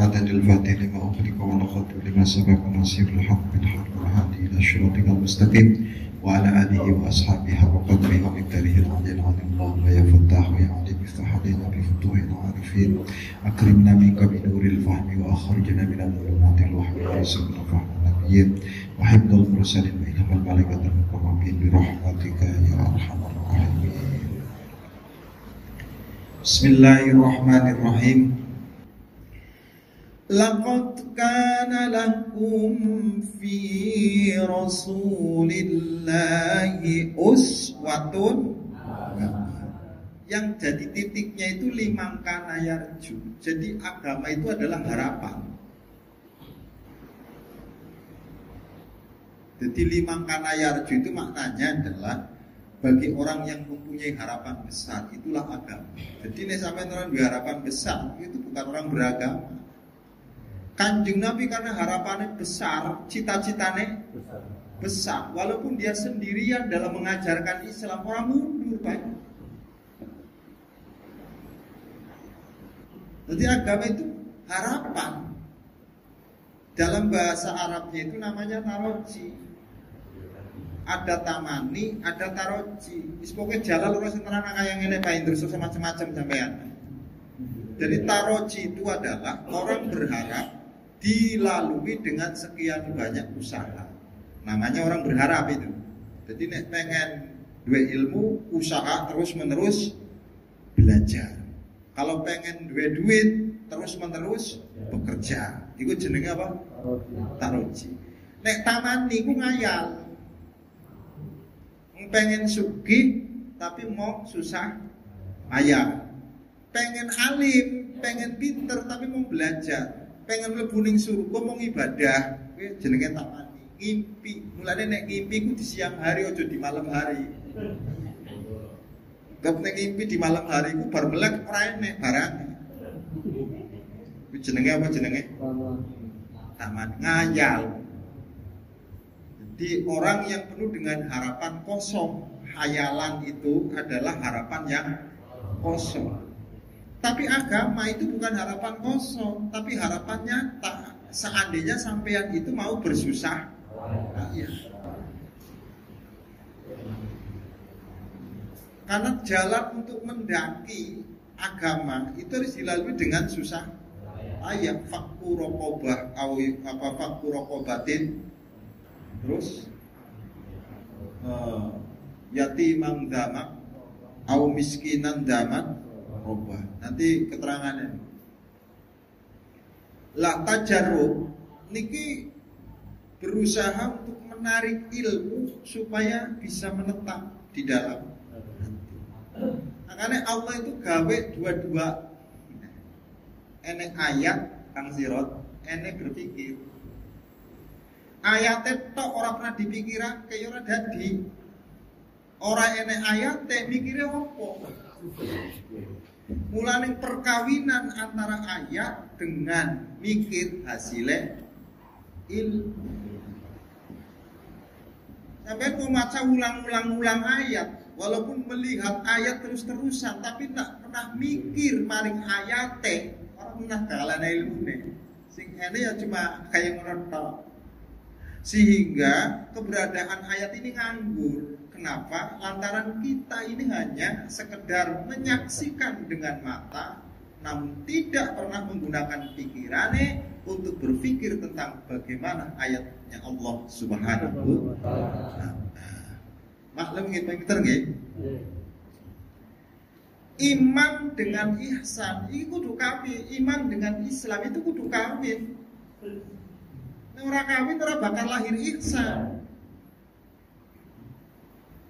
عدد الفاتح لما أغلق والخاتم لما سبق ناصر الحق بالحق والهادي إلى صراطك المستقيم وعلى آله وأصحابه حق قدره ومقداره العظيم. اللهم يا فتاح يا عليم افتح علينا بفتوح العارفين، أكرمنا منك بنور الفهم وأخرجنا من الظلمات الوهم وارزقنا فهم النبيين وحفظ المرسلين وإلهام الملائكة المقربين برحمتك يا أرحم الراحمين. Bismillahirrahmanirrahim. Laqad kana lakum fi Rasulillahi uswatun. Yang jadi titiknya itu limang kana yarju. Jadi agama itu adalah harapan. Jadi limang kana yarju itu maknanya adalah bagi orang yang mempunyai harapan besar, itulah agama. Jadi ini sampai orang berharapan besar, itu bukan orang beragama. Kanjeng Nabi karena harapannya besar, cita-citanya besar. Walaupun dia sendirian dalam mengajarkan Islam, orang mundur banyak. Jadi agama itu harapan. Dalam bahasa Arabnya itu namanya taroji. Ada tamani, ada taroji. Pokoknya jalan lurus terang yang ini paling terus macam-macam sampean. Jadi taroji itu adalah orang berharap dilalui dengan sekian banyak usaha. Namanya orang berharap itu. Jadi nek pengen dua ilmu, usaha terus menerus belajar. Kalau pengen dua duit terus menerus bekerja. Itu jenenge apa? Taroji. Nek tamani ku ngayal. Pengen sugih tapi mau susah ayah. Pengen alim, pengen pinter tapi mau belajar. Pengen mlebu ning surga mau ibadah. Kuwi jenenge tamani. Ngimpi. Mulane nek ngimpi ku di siang hari aja di malam hari. Gak nek ngimpi di malam hari ku bar melek ora enek barang. Kuwi jenenge apa jenenge? Taman ngayal. Jadi orang yang penuh dengan harapan kosong, hayalan itu adalah harapan yang kosong. Tapi agama itu bukan harapan kosong, tapi harapan nyata. Seandainya sampean itu mau bersusah payah. Karena jalan untuk mendaki agama itu harus dilalui dengan susah payah. Fakku rokobah, fakku rokobatin. Terus yatimang damak au miskinan damak robah. Nanti keterangannya. La tajarrub niki berusaha untuk menarik ilmu supaya bisa menetap di dalam hati. Makanya Allah itu gawe dua-dua. Enek ayat kang sirot, enek berpikir. Ayatnya tok orang pernah dipikirkan kayak orang dadi. Orang enek ayatnya mikirnya apa? Mulane perkawinan antara ayat dengan mikir hasilnya ilmu. Sampai mau maca ulang-ulang ayat, walaupun melihat ayat terus-terusan, tapi tak pernah mikir maring ayatnya, orang pernah kalah ilmu nih. Sing ini ya cuma kayak ngono. Sehingga keberadaan ayat ini nganggur. Kenapa? Lantaran kita ini hanya sekedar menyaksikan dengan mata, namun tidak pernah menggunakan pikirannya untuk berpikir tentang bagaimana ayatnya Allah Subhanahu wa ta'ala. Maklum nggih pinter nggih? Iman dengan ihsan itu kudu kawin, iman dengan Islam itu kudu kawin. Orang kawin orang bakal lahir ihsan.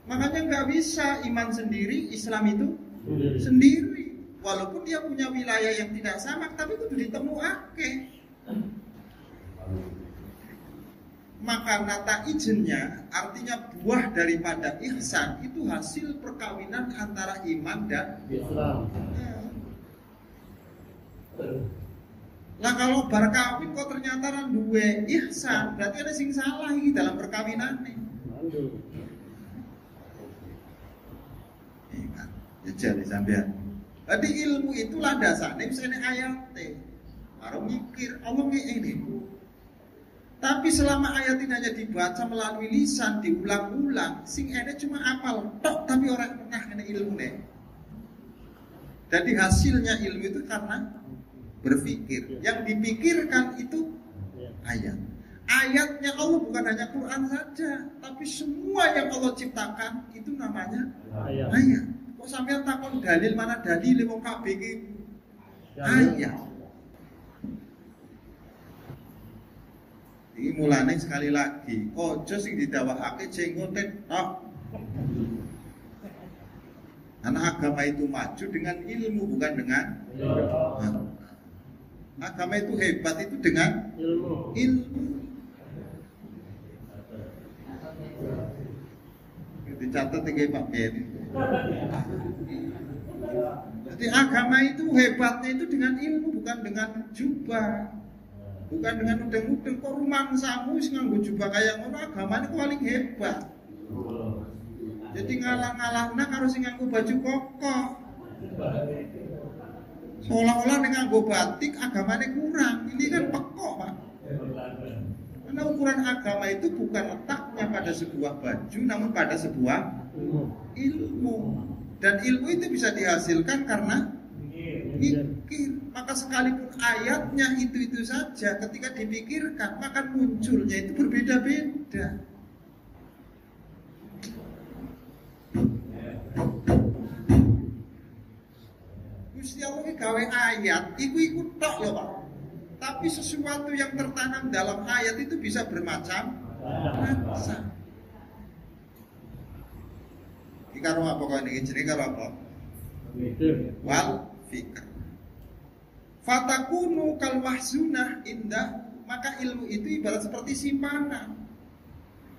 Makanya nggak bisa iman sendiri, Islam itu sendiri. Walaupun dia punya wilayah yang tidak sama, tapi itu ditemuake. Maka nata ijennya, artinya buah daripada ihsan itu hasil perkawinan antara iman dan Islam. Nah kalau bar kawin kok ternyata kan duwe ihsan, berarti ada sing salah iki dalam perkawinan nih. Iya kan, jadi sampean. Jadi ilmu itu landasannya misalnya ayat, baru mikir Allah kayak ini. Tapi selama ayat ini hanya dibaca melalui lisan, diulang-ulang, sing ene cuma apal tok tapi orang pernah kena ilmu nih. Jadi hasilnya ilmu itu karena berpikir. Yang dipikirkan itu ayat. Ayatnya Allah bukan hanya Quran saja, tapi semua yang Allah ciptakan itu namanya ayat. Kok sampean takon dalil mana dalil wong kabeh iki ayat. Ini mulane sekali lagi, ojo sing didawakake jenggoten tok. Karena agama itu maju dengan ilmu bukan dengan agama itu hebat itu dengan ilmu. Dicatat tinggi Pak Beni. Jadi agama itu hebatnya itu dengan ilmu bukan dengan jubah. Bukan dengan udeng-udeng kok rumangsamu sing nganggo jubah kaya ngono agamane paling hebat. Jadi ngalah-ngalahna karo sing nganggo baju koko. Seolah-olah ning nganggo batik agamane kurang. Ini kan pekok, Pak. Karena ukuran agama itu bukan letaknya pada sebuah baju namun pada sebuah ilmu. Dan ilmu itu bisa dihasilkan karena pikir. Maka sekalipun ayatnya itu saja, ketika dipikirkan maka munculnya itu berbeda-beda. Gusti Allah gawe ayat iku tok lho Pak. Tapi sesuatu yang tertanam dalam ayat itu bisa bermacam-macam. Iki karo apa kok niki jenenge karo apa? Wal fikr. Fatakunu kal mahzunah indah, maka ilmu itu ibarat seperti simpanan.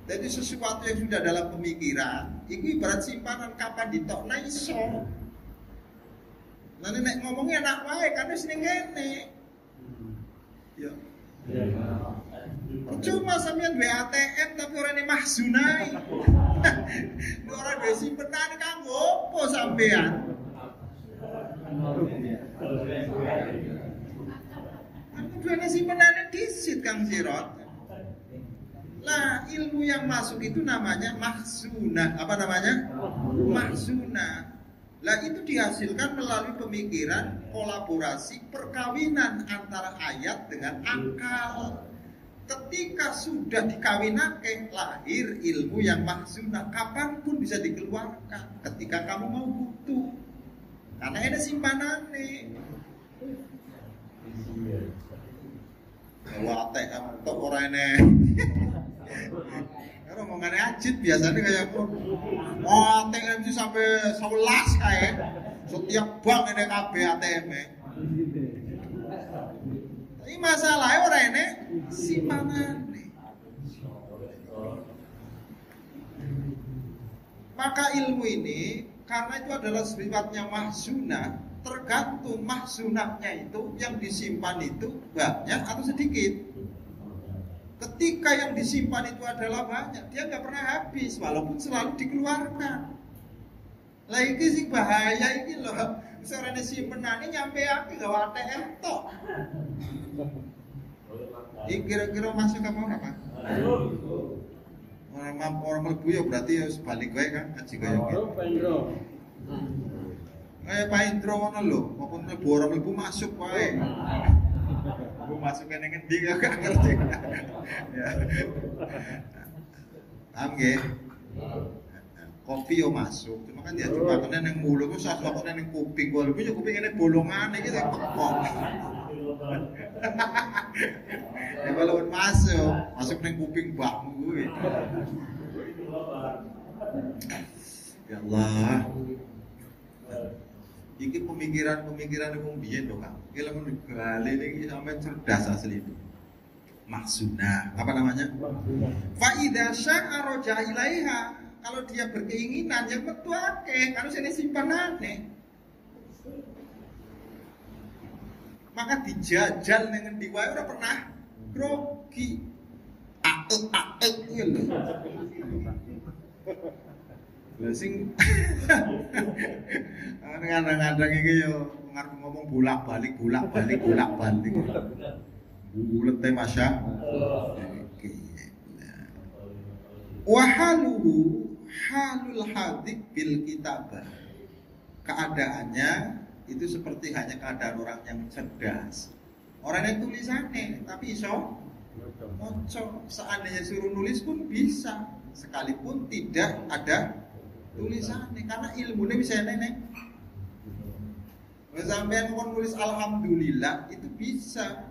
Jadi sesuatu yang sudah dalam pemikiran, itu ibarat simpanan kapan ditokna iso. Nanti nek ngomongnya enak wae kan wis ning kene. Ya. Cuma sampeyan duwe ATM tapi ora ning mahzunai. Ora duwe simpenan kanggo opo sampeyan? Aku dua simpenannya disit Kang Sirot. Lah ilmu yang masuk itu namanya mahzunah. Apa namanya? Mahzunah. Lah itu dihasilkan melalui pemikiran, kolaborasi, perkawinan antara ayat dengan akal. Ketika sudah dikawinake, lahir ilmu yang mahzunah. Kapanpun bisa dikeluarkan ketika kamu mau butuh. Karena ada simpanan nih. Kalau ATM untuk orang ini, kalau ngomongannya ajit biasanya kayak ATM sih sampai 11 kayak setiap bank ada KB ATM. Tapi masalahnya orang ini simpanan nih. Maka ilmu ini karena itu adalah sifatnya mahzunah, tergantung mahzunahnya itu yang disimpan itu banyak atau sedikit. Ketika yang disimpan itu adalah banyak, dia nggak pernah habis walaupun selalu dikeluarkan. Lah iki sing bahaya iki loh. Sorene simpenane nyampe aku gawe ATM tok. Iki kira-kira masuk apa ora, Pak? Orang mlebu ya berarti ya sebalik wae kan ngaji kaya gitu. Pak Indro ngono lho, apa mlebu orang mlebu masuk wae. Aku masuk kene ngendi ya gak ngerti. Ya. Paham nggih? Kopi yo masuk, cuma kan dia cuma kene ning mulut ku sak kok ning kuping, kok yo kuping ngene bolongan iki kok. Ya kalau masuk ning kuping mbakmu kuwi. Ya Allah. Iki pemikiran wong biyen lho, Kang. Iki lek ngono gale iki sampe cerdas asli itu. Mahzunah, apa namanya? Fa idza sya'a raja ilaiha. Kalau dia berkeinginan yang metu akeh, kalau sene simpanane. Maka dijajal ning endi wae ora pernah grogi. Aek ngono. Lha sing kadang-kadang iki yo ngarep ngomong bolak-balik. bulet teh masya. Wahaluhu halul hadik bil kitabah. Keadaannya itu seperti hanya keadaan orang yang cerdas. Orang yang tulisannya tapi iso moco. Seandainya suruh nulis pun bisa, sekalipun tidak ada tulisannya, karena ilmunya bisa nenek. Sampai mau nulis alhamdulillah itu bisa,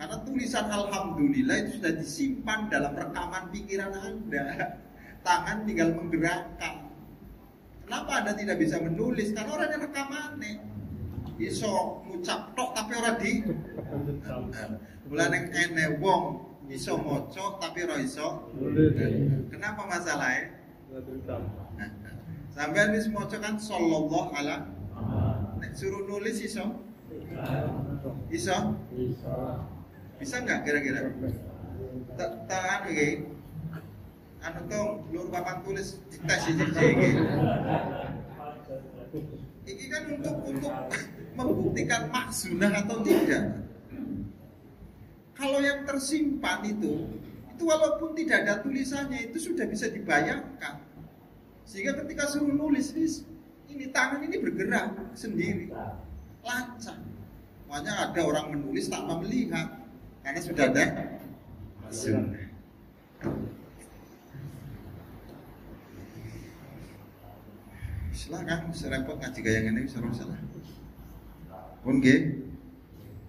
karena tulisan alhamdulillah itu sudah disimpan dalam rekaman pikiran Anda. Tangan tinggal menggerakkan. Kenapa Anda tidak bisa menulis? Karena orang yang rekamannya iso ngucap tok tapi ora di mulane ene wong iso maca tapi ora iso. Kenapa masalahnya? Sampeyan wis maca kan sallallahu alaihi. Nek suruh nulis iso? Iso? Bisa enggak kira-kira? Tak iki. Anu tong lur papan tulis dites iki. Ini kan untuk membuktikan makzunah atau tidak. Kalau yang tersimpan itu walaupun tidak ada tulisannya itu sudah bisa dibayangkan. Sehingga ketika suruh nulis ini tangan ini bergerak sendiri, lancar. Makanya ada orang menulis tanpa melihat karena sudah ada makzunah. Silakan, serempet ngaji gaya ngene wis ora salah. Pun nggih.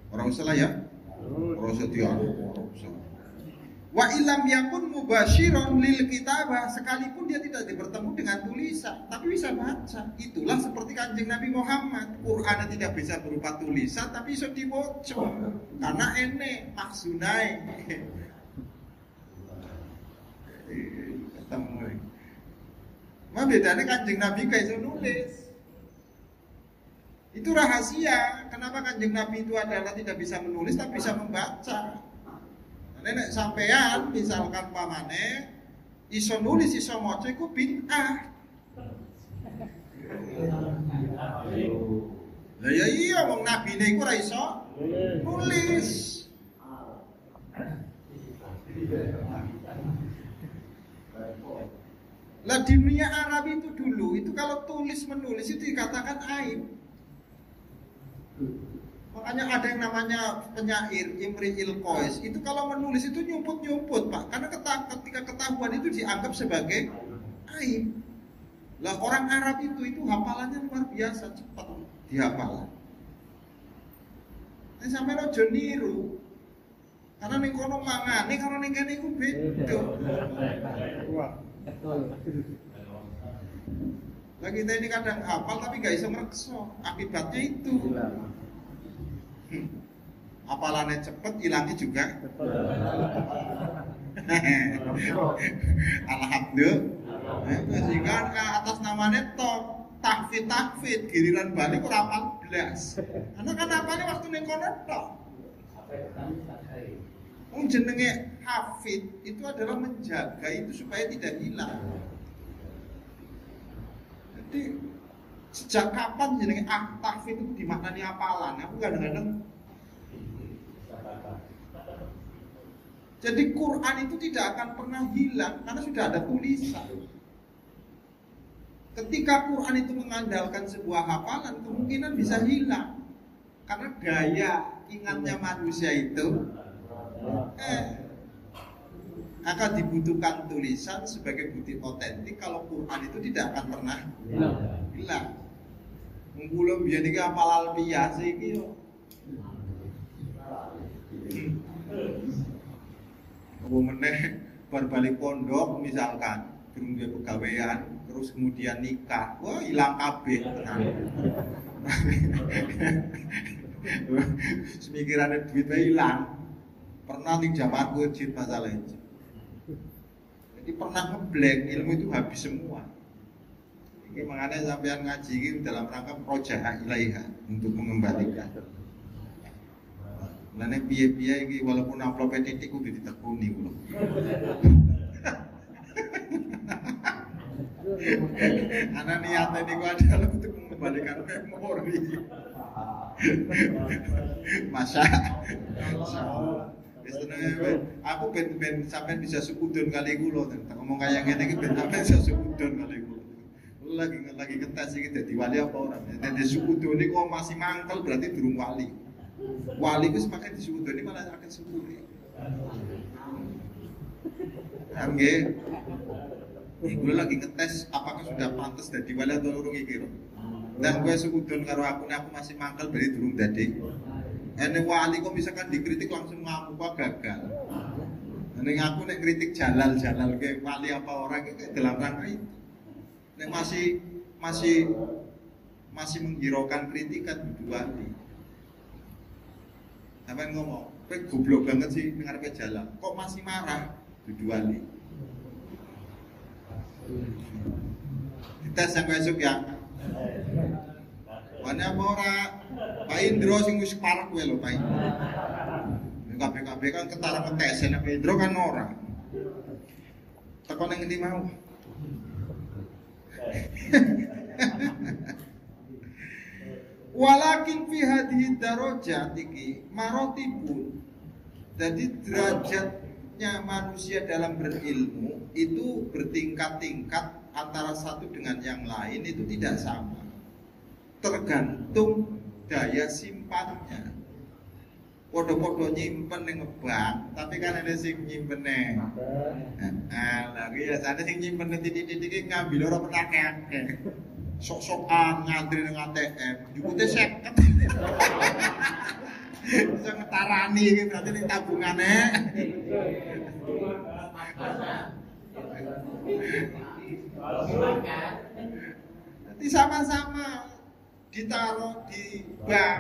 Ora usah ya. Ora usah dianu, ora usah. Wa illam yakun mubasyiran lil kitabah, sekalipun dia tidak bertemu dengan tulisan, tapi bisa baca. Itulah seperti Kanjeng Nabi Muhammad. Quran tidak bisa berupa tulisan tapi bisa diwaca. Karena ene maksunai. Ketemu. Nah bedanya Kanjeng Nabi kayak iso nulis. Itu rahasia. Kenapa Kanjeng Nabi itu adalah tidak bisa menulis tapi bisa membaca. Nek sampean misalkan pamane iso nulis iso maca iku bid'ah. Lah ya iya wong nabine iku ora iso nulis. Lah di dunia Arab itu dulu, itu kalau tulis menulis itu dikatakan aib. Makanya ada yang namanya penyair Imri Ilqais, itu kalau menulis itu nyumput-nyumput Pak, karena ketika ketahuan itu dianggap sebagai aib. Lah orang Arab itu hafalannya luar biasa, cepat dihafal. Nah sampai lo niru, karena ning kono mangane karo ning kene iku beda. Lah kita ini kadang hafal tapi gak bisa merekso. Akibatnya itu hafalannya cepet, hilangnya juga alhamdulillah. Sehingga atas namanya tahfid giliran balik kurang 14. Karena kan apanya waktu ning kono tok. Jenenge hafid itu adalah menjaga itu supaya tidak hilang. Jadi sejak kapan jenenge tahfid itu dimaknani hafalan? Aku kadang-kadang. Jadi Quran itu tidak akan pernah hilang karena sudah ada tulisan. Ketika Quran itu mengandalkan sebuah hafalan, kemungkinan bisa hilang karena daya ingatnya manusia itu akan dibutuhkan tulisan sebagai bukti otentik. Kalau Quran itu tidak akan pernah hilang. Mengulum biar ini hafal alfiah iki yo. Meneh berbalik pondok misalkan durung duwe pegawean terus kemudian nikah, wah hilang kabeh tenan. Semikirannya duitnya hilang. Pernah di zaman wajib masalah itu. Jadi pernah ngeblank, ilmu itu habis semua. Ini makanya sampean ngaji ini dalam rangka projaha ilaiha untuk mengembalikan. Lane piye-piye iki walaupun amplop titik kudu ditekuni kula. Karena niatnya niku adalah untuk mengembalikan memori. Masya Allah. Aku ben sampean bisa sukudon kali kula ngomong kayak ngene iki ben sampean bisa sukudon kali kula. Lagi ngetes iki dadi wali apa ora. Dadi sukudon kok masih mangkel berarti durung wali. Wali ku semakin disukudoni malah akan syukuri. Nggih. Iku lagi ngetes apakah sudah pantas dadi wali atau urung iki. Dan gue sukudon karo aku masih mangkel berarti durung dadi. Ene wali kok misalkan dikritik langsung ngamuk kok gagal. Nek aku nek kritik jalal ke wali apa orang itu dalam rangka itu. Nek masih menghiraukan kritikan dudu wali. Sampai ngomong, kowe goblok banget sih ngarepe jalal. Kok masih marah dudu wali. Kita sampai esuk ya. Wana apa ora? Pak Indro sing wis parek kowe lho, Pak Indro. KPKB kan ketara ngetesen Pak Indro kan ora. Teko ning ngendi mau? Walakin fi hadhihi darajat iki maratibun. Jadi derajatnya manusia dalam berilmu itu bertingkat-tingkat antara satu dengan yang lain itu tidak sama. Tergantung daya simpannya. Podo-podo nyimpen ning bank, tapi kan ada sing nyimpene. Lagi ya ada sing nyimpen titik-titik ngambil ora petake. Sok-sokan ngantri ning ATM, jukute 50. Bisa ngetarani iki berarti ning tabungane. Nanti sama-sama ditaruh di bank.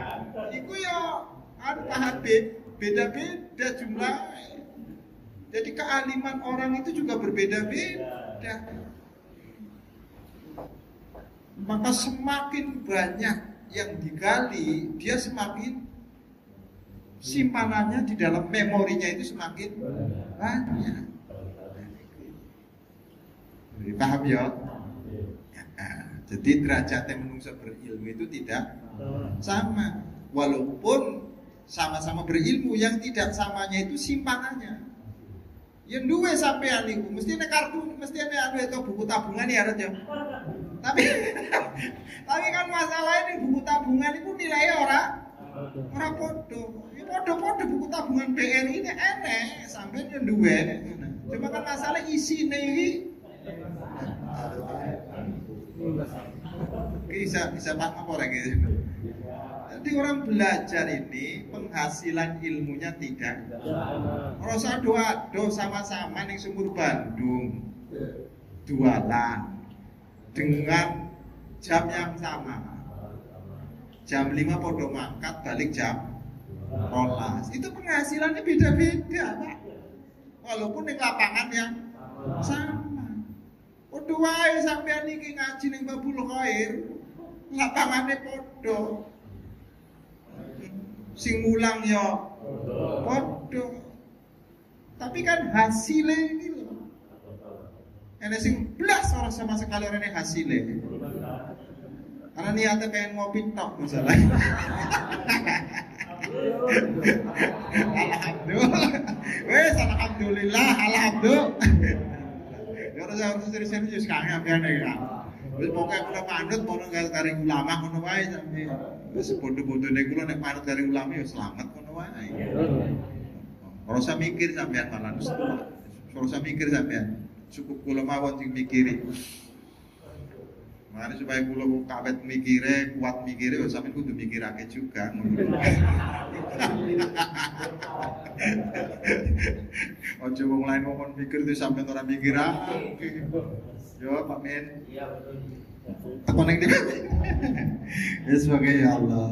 Iku ya Pak Habib beda-beda jumlahnya. Jadi kealiman orang itu juga berbeda-beda. Maka semakin banyak yang digali, dia semakin simpanannya di dalam memorinya itu semakin banyak. Paham ya? Jadi derajatnya manusia berilmu itu tidak sama. Walaupun sama-sama berilmu, yang tidak samanya itu simpanannya. Yang dua sampean niku mesti nek kartu, mesti nek itu buku tabungan ya harus ya. Tapi kan masalahnya di buku tabungan itu nilainya ora podo. Ya podo-podo buku tabungan BRI ini enek sampean yang dua. Cuma kan masalah isine iki bisa paham apa orang gitu. Jadi orang belajar ini penghasilan ilmunya tidak. Rasa doa sama-sama ning Sumur Bandung jualan dengan jam yang sama. Jam 5 podo mangkat balik jam 12. Itu penghasilannya beda-beda, Pak. Walaupun di lapangan yang sama. Podo wae sampean iki ngaji ning Babul Khair, lapangane podo. Sing mulang ya podo. Tapi kan hasilnya ini loh. Ada sing blas orang sama sekali orang yang hasilnya. Karena niatnya pengen ngopi tok misalnya. Alhamdulillah, Ya harus serius-serius kangen ya. Wis pokoke kula manut mono karo ulama ngono wae sampe. Wis bodoh-bodone kula nek manut karo ulama ya selamat ngono wae. Ora usah mikir sampean malah. Ora usah mikir sampean. Cukup kula mawon sing mikiri. Makanya supaya kula kawet mikire, kuat mikire, ya sampean kudu mikirake juga. Ojo wong lain ngomong mikir itu sampean ora mikirake. Yo Pak Men. Iya betul. Apa ning dia? Ya sebagai ya Allah.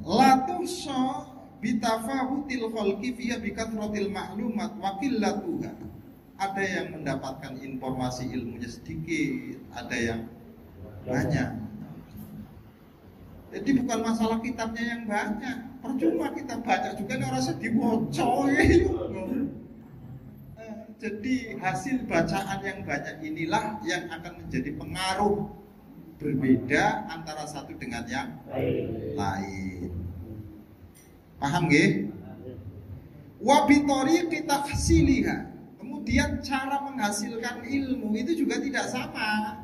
La tuhsa bitafahutil khalqi fiha bikathratil ma'lumat wa qillatuha. Ada yang mendapatkan informasi ilmunya sedikit, ada yang banyak. Jadi bukan masalah kitabnya yang banyak, percuma kita banyak juga nih orang sedih bocor. Jadi hasil bacaan yang banyak inilah yang akan menjadi pengaruh berbeda antara satu dengan yang lain. Paham nggih? Wa bi tariqi tahsiliha. Kemudian cara menghasilkan ilmu itu juga tidak sama.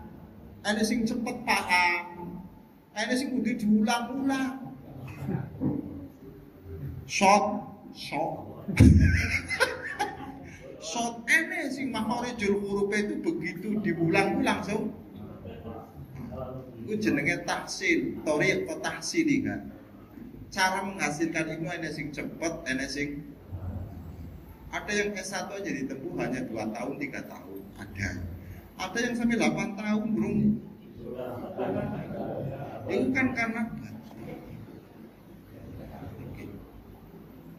Ada sing cepet paham, ada sing kudu diulang-ulang. Shot. Shot ini sing makharijul huruf itu begitu diulang langsung. Itu jenenge tahsil, thoriq tahsili kan. Cara menghasilkan ilmu ada sing cepet, ada sing ada yang S1 aja ditempuh hanya 2 tahun, 3 tahun. Ada yang sampai 8 tahun belum. Itu kan karena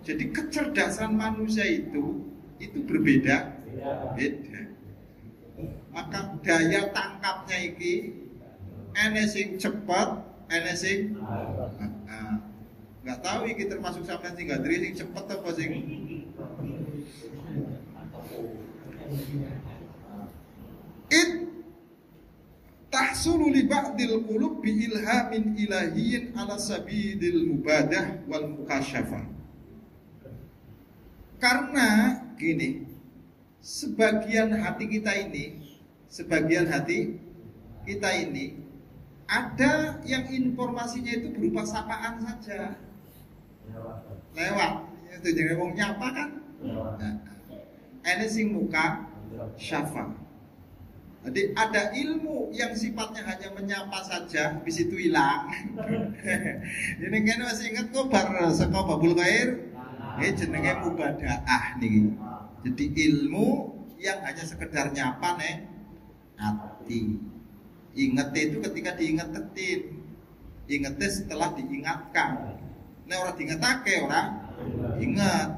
jadi kecerdasan manusia itu berbeda. Maka daya tangkapnya iki ene sing cepet, ene sing nggak tahu iki termasuk sampean sing gadri sing cepet apa sing tahsulu li ba'dil qulub bi ilhamin ilahiyyin ala sabilil mubadah wal mukasyafah. Karena gini, sebagian hati kita ini ada yang informasinya itu berupa sapaan saja. Lewat. Itu jadi wong nyapa kan? Ini sing muka syafa. Jadi ada ilmu yang sifatnya hanya menyapa saja, habis itu hilang. Ini kan masih ingat kok bar saka babul khair. Jenenge mubadaah nih. Jadi ilmu yang hanya sekedar nyapa nih hati. Ingat itu ketika diingetin. Ingetnya setelah diingatkan. Nah orang diingetake orang ingat.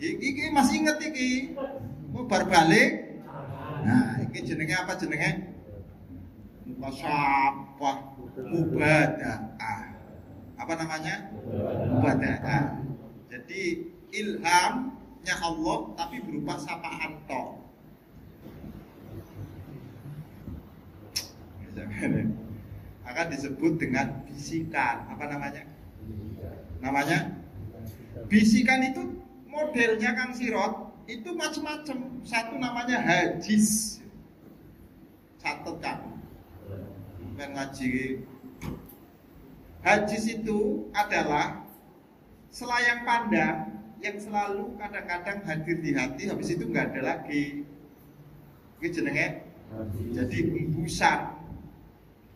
Iki masih inget iki. Kok bar balik. Nah, ini jenenge apa jenenge? Mukasyafah, mubadaah. Apa namanya? Mubadaah. Jadi ilhamnya Allah tapi berupa sapaan tok. Akan disebut dengan bisikan. Apa namanya? Namanya? Bisikan itu modelnya Kang Sirot. Itu macam-macam. Satu namanya hadis. Catat kan. Ngaji. Hadis itu adalah selayang pandang yang selalu kadang-kadang hadir di hati, habis itu nggak ada lagi. Ini jenenge. Jadi hembusan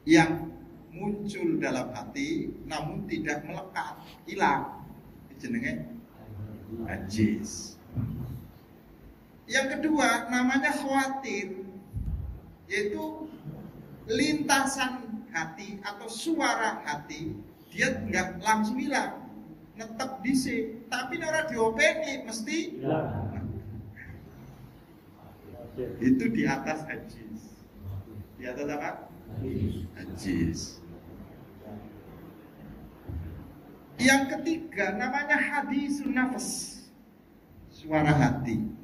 yang muncul dalam hati, namun tidak melekat, hilang. Ini jenenge hadis. Yang kedua namanya khawatir, yaitu lintasan hati atau suara hati, dia nggak langsung hilang, netep dhisik, tapi ora diopeni mesti itu di atas hadis. Di atas apa? Hadis. Yang ketiga namanya hadisun nafas, suara hati.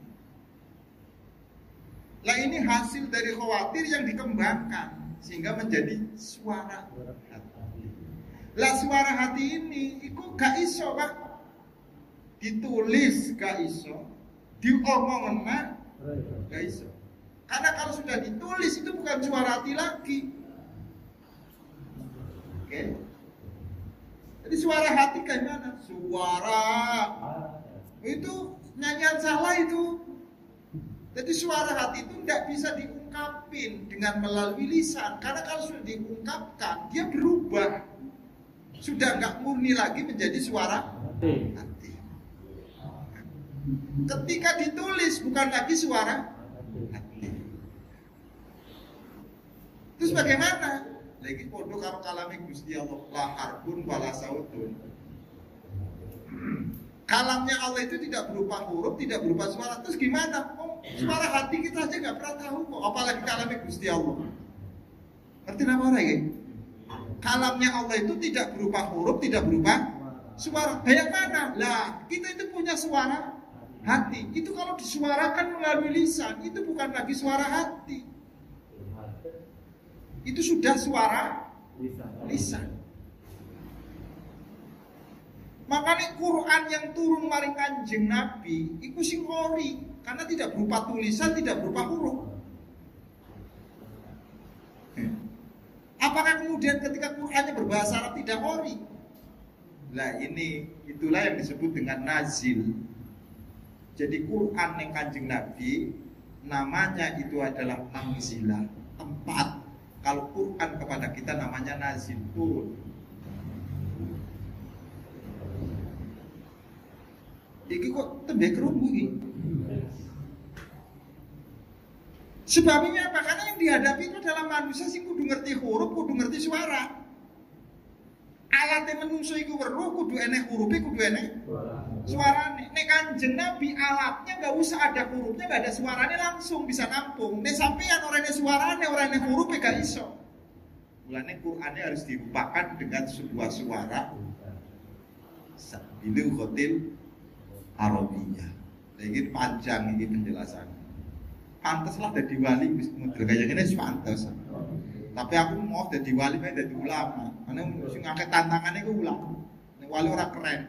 Lah ini hasil dari khawatir yang dikembangkan sehingga menjadi suara hati. Lah suara hati ini itu gak iso Pak. Ditulis gak iso, diomongin gak iso. Karena kalau sudah ditulis itu bukan suara hati lagi. Oke. Jadi suara hati kayak mana? Suara itu nyanyian salah itu. Jadi suara hati itu tidak bisa diungkapin dengan melalui lisan. Karena kalau sudah diungkapkan, dia berubah. Sudah nggak murni lagi menjadi suara hati. Ketika ditulis bukan lagi suara hati. Terus bagaimana? Lagi podo karo kalame Gusti Allah, la harbun wala sautun. Kalamnya Allah itu tidak berupa huruf, tidak berupa suara. Terus gimana? Oh, suara hati kita aja nggak pernah tahu kok. Apalagi kalamnya Gusti Allah. Ngerti apa lagi? Kalamnya Allah itu tidak berupa huruf, tidak berupa suara. Kayak mana? Lah, kita itu punya suara hati. Itu kalau disuarakan melalui lisan, itu bukan lagi suara hati. Itu sudah suara lisan. Makanya Quran yang turun maring Kanjeng Nabi iku sing ori, karena tidak berupa tulisan, tidak berupa huruf. Apakah kemudian ketika Qurannya berbahasa Arab tidak ori? Lah itulah yang disebut dengan nazil. Jadi Quran yang Kanjeng Nabi namanya itu adalah manzilah, tempat. Kalau Quran kepada kita namanya nazil, turun. Iki kok tembe kerungu iki. Sebabnya apa? Karena yang dihadapi itu adalah manusia sing kudu ngerti huruf, kudu ngerti suara. Alatnya menungso iku weruh, kudu enek hurufnya, kudu enek suarane. Nek Kanjeng Nabi alatnya nggak usah ada hurufnya, nggak ada suaranya, langsung bisa nampung. Nek sampeyan ora enek suarane, ora enek hurufnya gak iso. Mulane Qur'annya harus dirupakan dengan sebuah suara bil khotil Arabiyah. Ini panjang ini penjelasan. Pantaslah jadi wali model kayak gini sih pantas. Tapi aku mau jadi wali kayak jadi ulama. Karena sing ngangkat tantangannya itu ulama. Nek wali orang keren.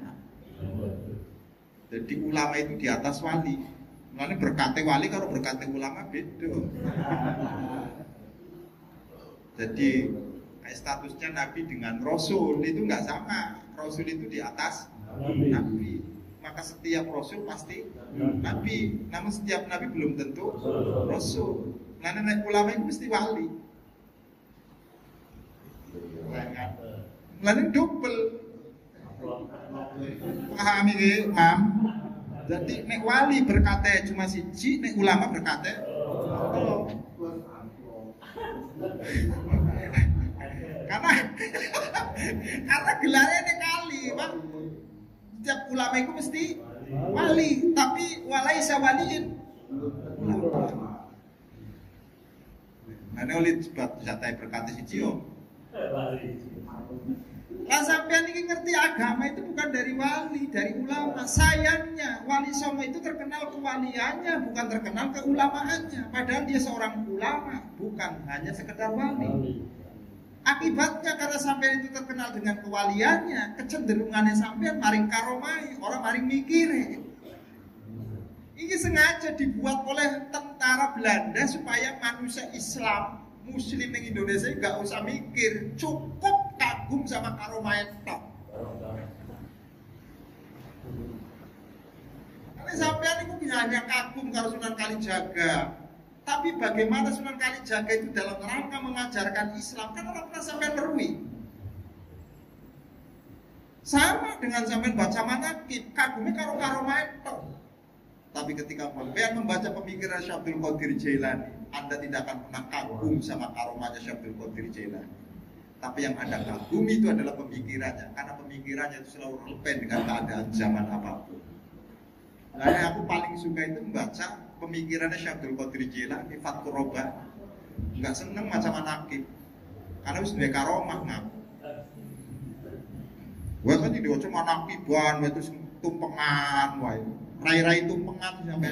Jadi ulama itu di atas wali. Mulane berkate wali kalau berkate ulama beda. Jadi kayak statusnya Nabi dengan Rasul itu nggak sama. Rasul itu di atas Nabi. Maka setiap Rasul pasti Nabi. Namun setiap Nabi belum tentu Rasul. Karena naik ulama itu mesti wali. Lalu double. Paham ini, Mam? Jadi nek wali berkata cuma siji, nek ulama berkata karena gelarnya nek kali, Pak. Setiap ulama itu mesti wali, tapi walaisa waliin. Ane oleh sebab jatai berkata siji yo. Lah sampean iki ngerti agama itu bukan dari wali, dari ulama. Sayangnya Wali Songo itu terkenal kewaliannya, bukan terkenal keulamaannya. Padahal dia seorang ulama, bukan hanya sekedar wali. Akibatnya karena sampean itu terkenal dengan kewaliannya, kecenderungannya sampean maring karomai, orang maring mikire. Ini sengaja dibuat oleh tentara Belanda supaya manusia Islam, Muslim di Indonesia gak usah mikir, cukup kagum sama karomai tok. Karena sampean itu hanya kagum karo Sunan Kalijaga. Tapi bagaimana Sunan Kalijaga itu dalam rangka mengajarkan Islam, kan orang pernah sampai merui. Sama dengan sampai baca manaqib, kagumnya karo metok. Tapi ketika sampean membaca pemikiran Syekh Abdul Qadir Jailani, Anda tidak akan pernah kagum sama karomanya Syekh Abdul Qadir Jailani. Tapi yang Anda kagumi itu adalah pemikirannya, karena pemikirannya itu selalu relevan dengan keadaan zaman apapun. Nah, aku paling suka itu membaca pemikirannya Syekh Abdul Qadir Jailani, Fathur Robah. Enggak seneng macam manaqib. Karena wis duwe karomah ngaku. Wah kan diwaca manaqiban, terus tumpengan wae. Rai-rai tumpengan sampai.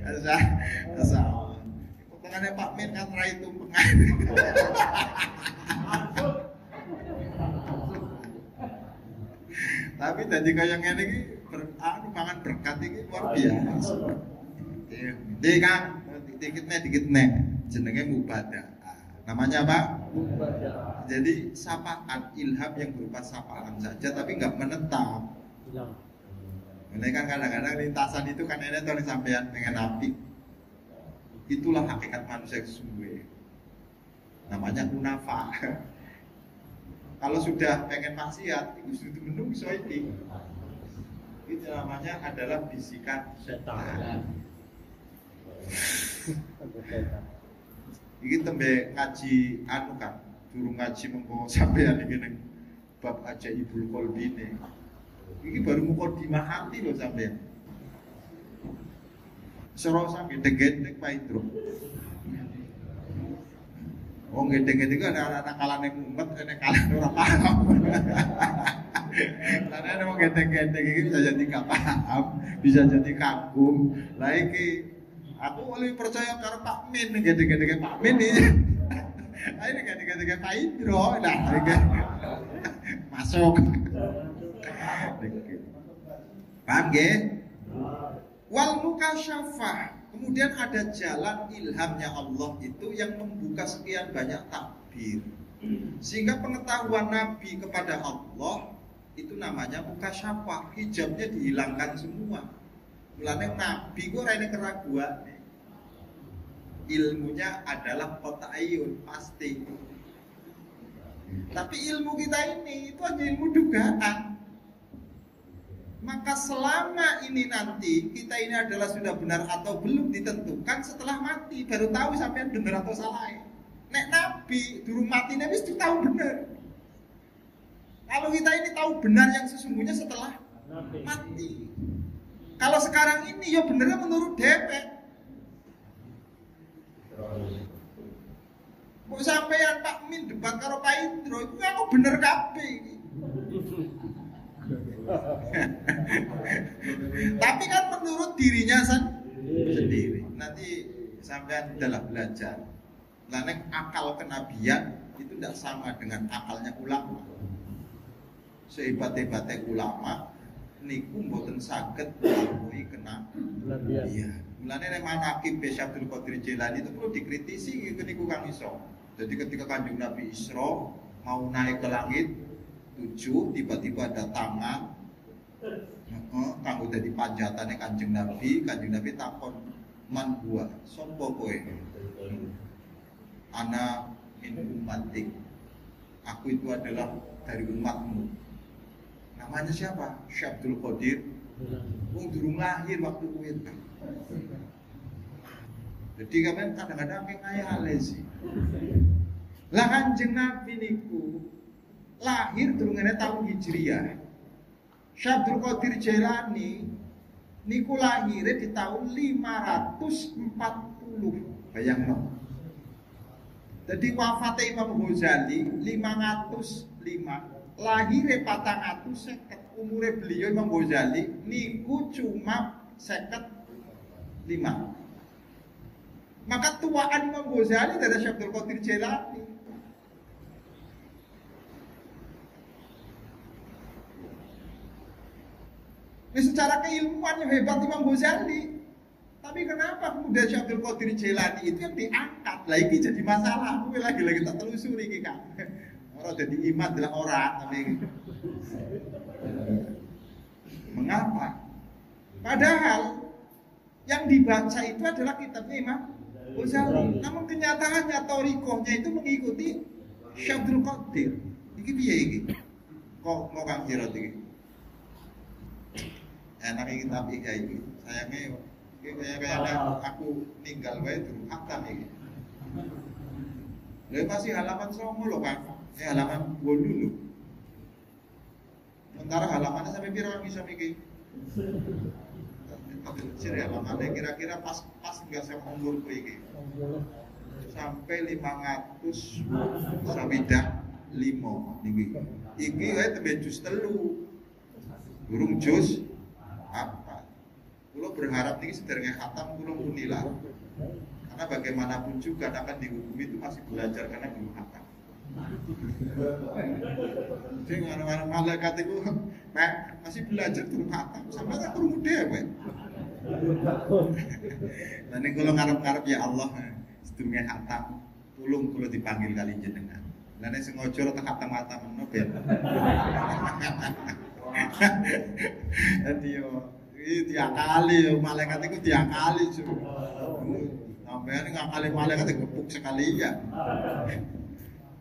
Asa. Potongannya Pak Min kan rai tumpengan. Tapi tadi kayak ngene iki mangan berkat iki luar biasa. Iki Kang, dikit nek jenenge mubadah. Namanya apa? Mubadah. Jadi sapaan ilham yang berupa sapaan saja tapi enggak menetap. Ini kan kadang-kadang lintasan itu kan enak tuh sampean pengen api. Itulah hakikat manusia sesungguhnya. Namanya munafa. Kalau sudah pengen maksiat, itu sudah menunggu ini. Itu namanya adalah bisikan setan. Ini tembe ngaji anu kan, suruh ngaji mengko sampean iki ning bab ajaibul qalbi ini. Ini baru mukadimah hati loh sampean. Soro sampe degedeg paidro. Oh ngedeng-ngedeng kan anak kalane mumet, anak kalane ora paham. Karena ada mau ngedeng-ngedeng ini bisa jadi gak paham, bisa jadi kagum. Lah iki aku lebih percaya karo Pak Min, ngedeng-ngedeng Pak Min ini. Ini ganti-ganti Pak Indro, nah masuk. Paham nggih? Wal mukasyafah. Kemudian ada jalan ilhamnya Allah itu yang membuka sekian banyak takbir. Sehingga pengetahuan Nabi kepada Allah itu namanya mukasyafah. Hijabnya dihilangkan semua. Mulanya Nabi kok ora ana keraguan. Ilmunya adalah qat'iyun, pasti. Tapi ilmu kita ini itu hanya ilmu dugaan. Maka selama ini nanti kita ini adalah sudah benar atau belum ditentukan setelah mati, baru tahu sampean benar atau salah. Nek Nabi durung mati Nabi sudah tahu benar. Kalau kita ini tahu benar yang sesungguhnya setelah mati. Kalau sekarang ini ya benernya menurut DP. Kok sampean Pak Min debat karo Pak Indro itu aku bener kabeh. Tapi kan menurut dirinya sendiri. Nanti sampean adalah belajar. Lah nek akal kenabian itu tidak sama dengan akalnya ulama. Sehebat-hebatnya ulama niku mboten saged nglampaui kenabian. Iya. Mulane nek manaqib Syekh Abdul Qadir Jailani itu perlu dikritisi niku Kang Iso. Jadi ketika Kanjeng Nabi Isra mau naik ke langit 7, tiba-tiba ada tangan kanggo dadi panjatane Kanjeng Nabi takon man huwa sapa kowe? Ana min ummatik. Aku itu adalah dari umatmu. Namanya siapa? Syekh Abdul Qadir. Wong durung lahir waktu kuwi. Jadi kalian kadang-kadang ngayale sih. Lah Kanjeng Nabi niku lahir durungane tahun Hijriah. Syekh Abdul Qadir Jailani niku lahirnya di tahun 540. Bayangno. Jadi wafatnya Imam Ghazali 505, lahirnya 450, umurnya beliau Imam Ghazali niku cuma 55. Maka tuaan Imam Ghazali dari Syekh Abdul Qadir Jailani. Ini secara keilmuan yang hebat Imam Ghazali. Tapi kenapa kemudian Syekh Abdul Qadir Jailani itu yang diangkat? Lah ini jadi masalah. Aku lagi-lagi tak telusuri iki kan. Orang jadi imam adalah orang tapi mengapa? Padahal yang dibaca itu adalah kitabnya Imam Ghazali. Namun kenyataannya torikohnya itu mengikuti Syekh Abdul Qadir. Iki piye iki? Kok mau Kang Hirot iki? Enaknya kitab iki iki. Sayangnya kayaknya aku tinggal wae durung hatam iki. Lha masih halaman 9 lho, Kang. Halaman 8 dulu. Sementara halamannya sampai piro Kang iso iki? Jadi halamannya kira-kira pas enggak saya umur iki. Sampai 500 sawidah 5 niki. Iki wae tembe jus 3. Durung jus apa? Kulo berharap ini sederenge khatam kulo munila. Karena bagaimanapun juga akan dihukumi itu masih belajar karena belum khatam. Jadi orang-orang malaikat itu masih belajar belum khatam. Sampai tak kurung dhewe. Lah nek kulo ngarep-ngarep ya Allah sedurunge khatam, tulung kulo dipanggil kali jenengan. Lah nek sengaja ora khatam-khatam meno ben. Jadi yo diakali, malaikat itu diakali sampai ini ngakali malaikat gepuk sekali ya.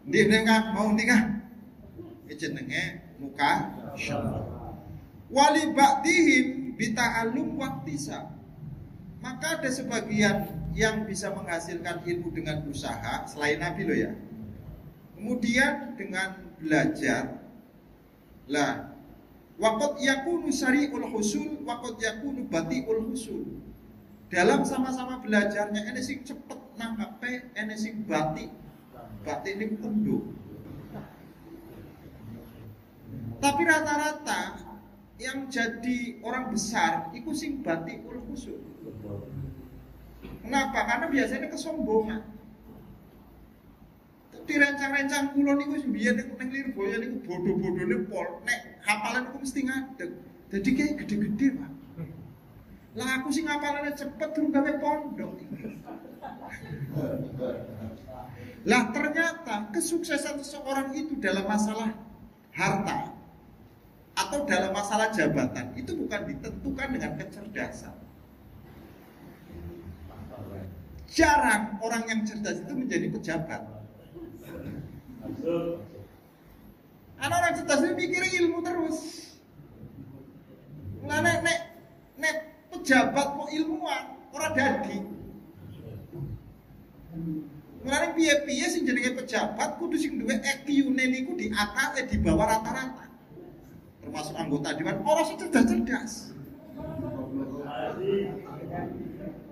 Ini kah mau nikah? Ini jenenge muka syaraf. Wali ba'dihim bita'allum waktisa. Maka ada sebagian yang bisa menghasilkan ilmu dengan usaha selain Nabi loh ya. Kemudian dengan belajar lah. Waqad yakunu syari'ul husul, waqad yakunu bati'ul husul. Dalam sama-sama belajarnya ini sing cepet nangkape, ini sing bati. Bati ini tunduk. Tapi rata-rata yang jadi orang besar itu sing bati'ul husul. Kenapa? Karena biasanya kesombongan. Direncang-rencang kula niku biyen niku ning Lirboyo niku bodoh-bodone pol nek hafalan niku mesti ngadeg. Dadi kayak gede-gede, Pak. Lah aku sing ngapalane cepet durung gawe pondok. Lah ternyata kesuksesan seseorang itu dalam masalah harta atau dalam masalah jabatan itu bukan ditentukan dengan kecerdasan. Jarang orang yang cerdas itu menjadi pejabat. Orang cerdas itu mikir ilmu terus. Nah, nek pejabat mau ilmuwan, orang dadi. Mulane piye-piye sing jenenge pejabat kudu sing duwe EQ-ne niku di atas di bawah rata-rata. Termasuk anggota dewan ora cerdas-cerdas.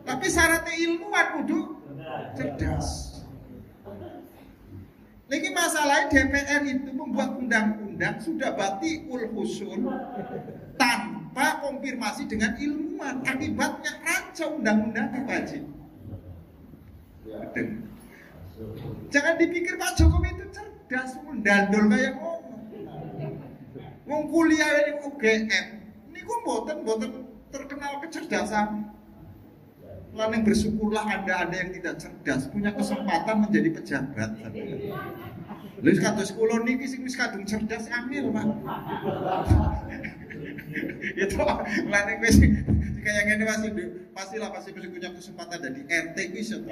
Tapi syaratnya ilmuwan kudu cerdas. Lagi masalahnya DPR itu membuat undang-undang sudah batiul husul tanpa konfirmasi dengan ilmuwan. Akibatnya kacau undang-undang dikaji. Jangan dipikir Pak Jokowi itu cerdas, mendandol kayak ngomong. Wong kuliah ini UGM, niku mboten terkenal kecerdasan. Lalu bersyukurlah Anda yang tidak cerdas punya kesempatan menjadi pejabat. Lha kados kula niki sing wis kadung cerdas amil, Pak. Itu lalu wis kayak ngene pastilah pasti punya kesempatan jadi RT wis to.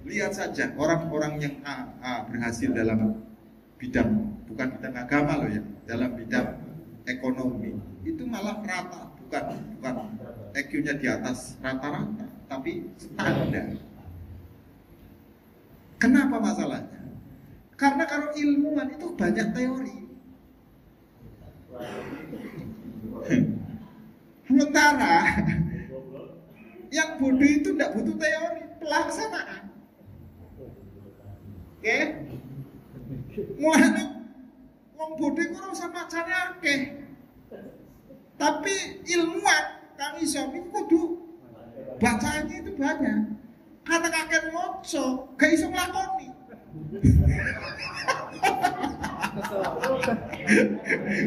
Lihat saja orang-orang yang berhasil dalam bidang bukan bidang agama loh ya, dalam bidang ekonomi itu malah rata, bukan EQ-nya di atas rata-rata, tapi standar. Kenapa masalahnya? Karena kalau ilmuwan itu banyak teori. Sementara yang bodoh itu tidak butuh teori, pelaksanaan. Oke? Mulane wong bodoh itu ora usah macane akeh. Tapi ilmuwan kang iso kudu bacaannya itu banyak. Karena kakek moco, gak iso nglakoni.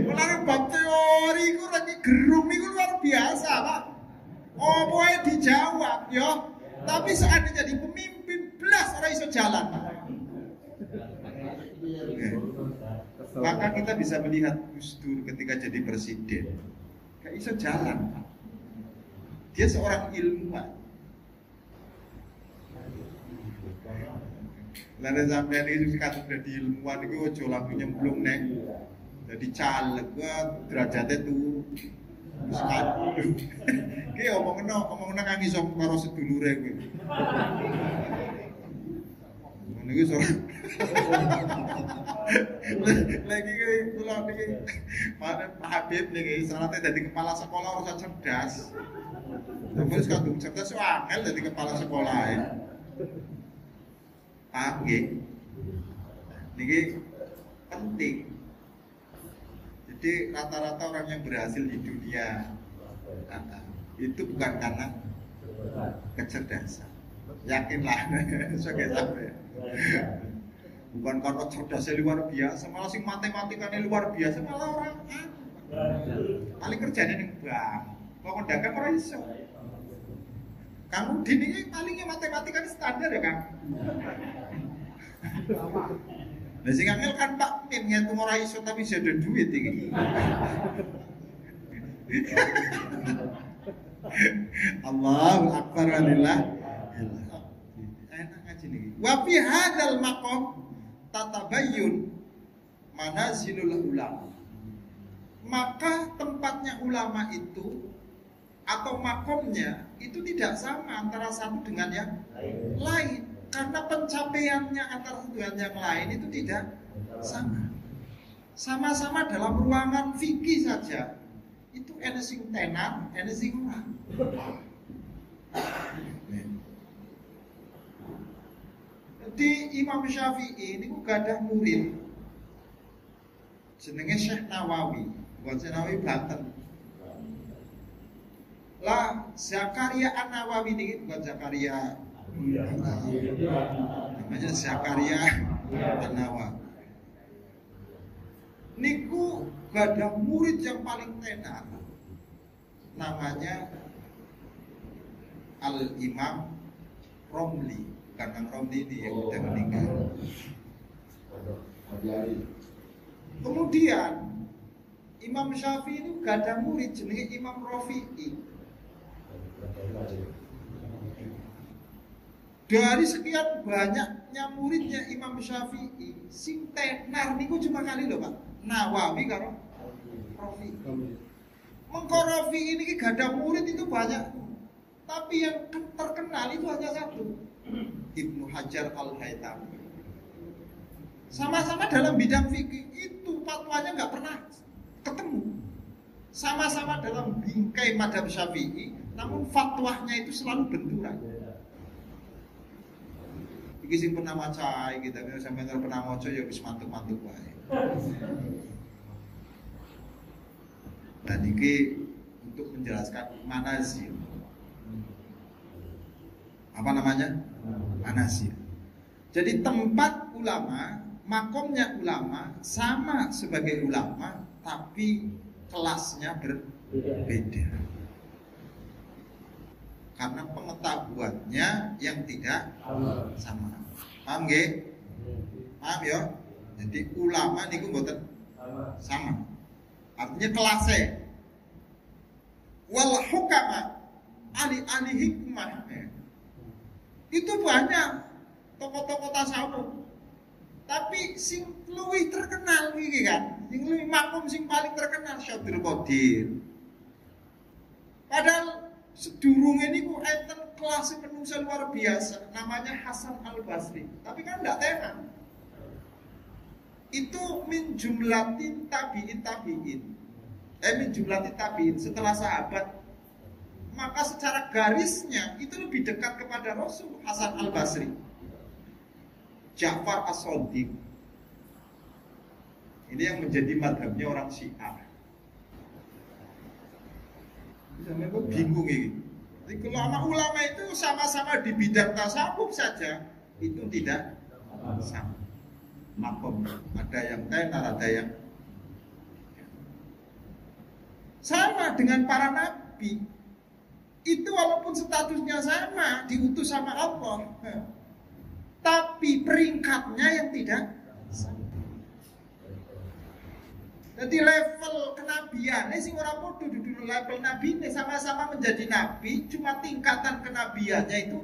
Mulane bab teori iku lagi gerung iku luar biasa, Pak. Oh, boleh dijawab, yo. Tapi seandainya jadi pemimpin, belas orang iso jalan. Maka kita bisa melihat Gus Dur ketika jadi presiden, gak iso jalan. Dia seorang ilmuwan. Lalu sampai ini sekarang jadi ilmuwan itu ojo langsung nyemplung neng. Jadi caleg, derajatnya tuh. Ki omongno kang iso karo sedulure kuwi. Niku iso. Lagi kula niki Pak Habib niki salate dadi kepala sekolah ora cerdas. Terus kadung cerdas angel dadi kepala sekolah e. Pak nggih. Niki penting. Jadi rata-rata orang yang berhasil di dunia itu bukan karena kecerdasan. Yakinlah, sebagai sampai. Bukan karena cerdasnya luar biasa, malah sing matematikanya luar biasa, malah orang paling kerjanya ning bank. Kok dagang ora iso. Kamu dini palingnya matematikanya standar ya, Kang. Lah sing angel kan Pak Min ngitung ora iso tapi iso ada duit iki. Allahu akbar walillah. Enak aja nih. Wa fi hadzal maqam tatabayyun manazilul ulama. Maka tempatnya ulama itu atau makomnya itu tidak sama antara satu dengan yang lain. Karena pencapaiannya antara satu dengan yang lain itu tidak sama. Sama-sama dalam ruangan fikih saja. Itu ene sing tenan, ene sing ora. Jadi Imam Syafi'i ini gadah murid jenenge Syekh Nawawi, bukan Syekh Nawawi Banten. Lah Zakaria An-Nawawi ini bukan Zakaria, namanya Zakaria An-Nawawi. Niku gak ada murid yang paling tenar, namanya Al-Imam Romli, bukan Kang Romli ini yang sudah meninggal. Kemudian Imam Syafi'i itu gak ada murid jenenge Imam Rafi'i. Dari sekian banyaknya muridnya Imam Syafi'i, sing tenar niku cuma kali lho Pak, Nawawi karo Rafi'i. Mengko Rafi'i ini gak ada murid itu banyak, tapi yang terkenal itu hanya satu, Ibnu Hajar Al-Haytami. Sama-sama dalam bidang fikih itu fatwanya nggak pernah ketemu. Sama-sama dalam bingkai madhab Syafi'i, namun fatwanya itu selalu benturan. Iki sing pernah maca kita sampai pernah maca ya wis mantuk-mantuk wae. Dan iki untuk menjelaskan manazil. Apa namanya? Manazil. Jadi tempat ulama, makomnya ulama sama sebagai ulama, tapi kelasnya berbeda. Karena pengetahuannya yang tidak sama. Paham nggih? Paham ya? Jadi ulama niku mboten sama. Artinya kelasnya. Wal hukama ahli hikmah. Itu banyak tokoh-tokoh tasawuf. Tapi sing luwih terkenal iki kan, sing luwih makom sing paling terkenal Syaikhul Qadir. Padahal sedurunge niku enten kelas manusia luar biasa namanya Hasan Al-Basri. Tapi kan enggak tenan. Itu min jumlatin tabi'in. Min jumlatin tabi'in setelah sahabat. Maka secara garisnya itu lebih dekat kepada Rasul Hasan Al-Basri. Ja'far As-Shadiq. Ini yang menjadi madhabnya orang Syiah. Sampai kok bingung ini. Jadi ulama itu sama-sama di bidang tasawuf saja itu tidak sama. Makom ada yang tenar, ada yang sama dengan para nabi. Itu walaupun statusnya sama, diutus sama Allah, tapi peringkatnya yang tidak sama. Jadi level kenabian, sing ora podo duduk level nabi ini sama-sama menjadi nabi, cuma tingkatan kenabiannya itu.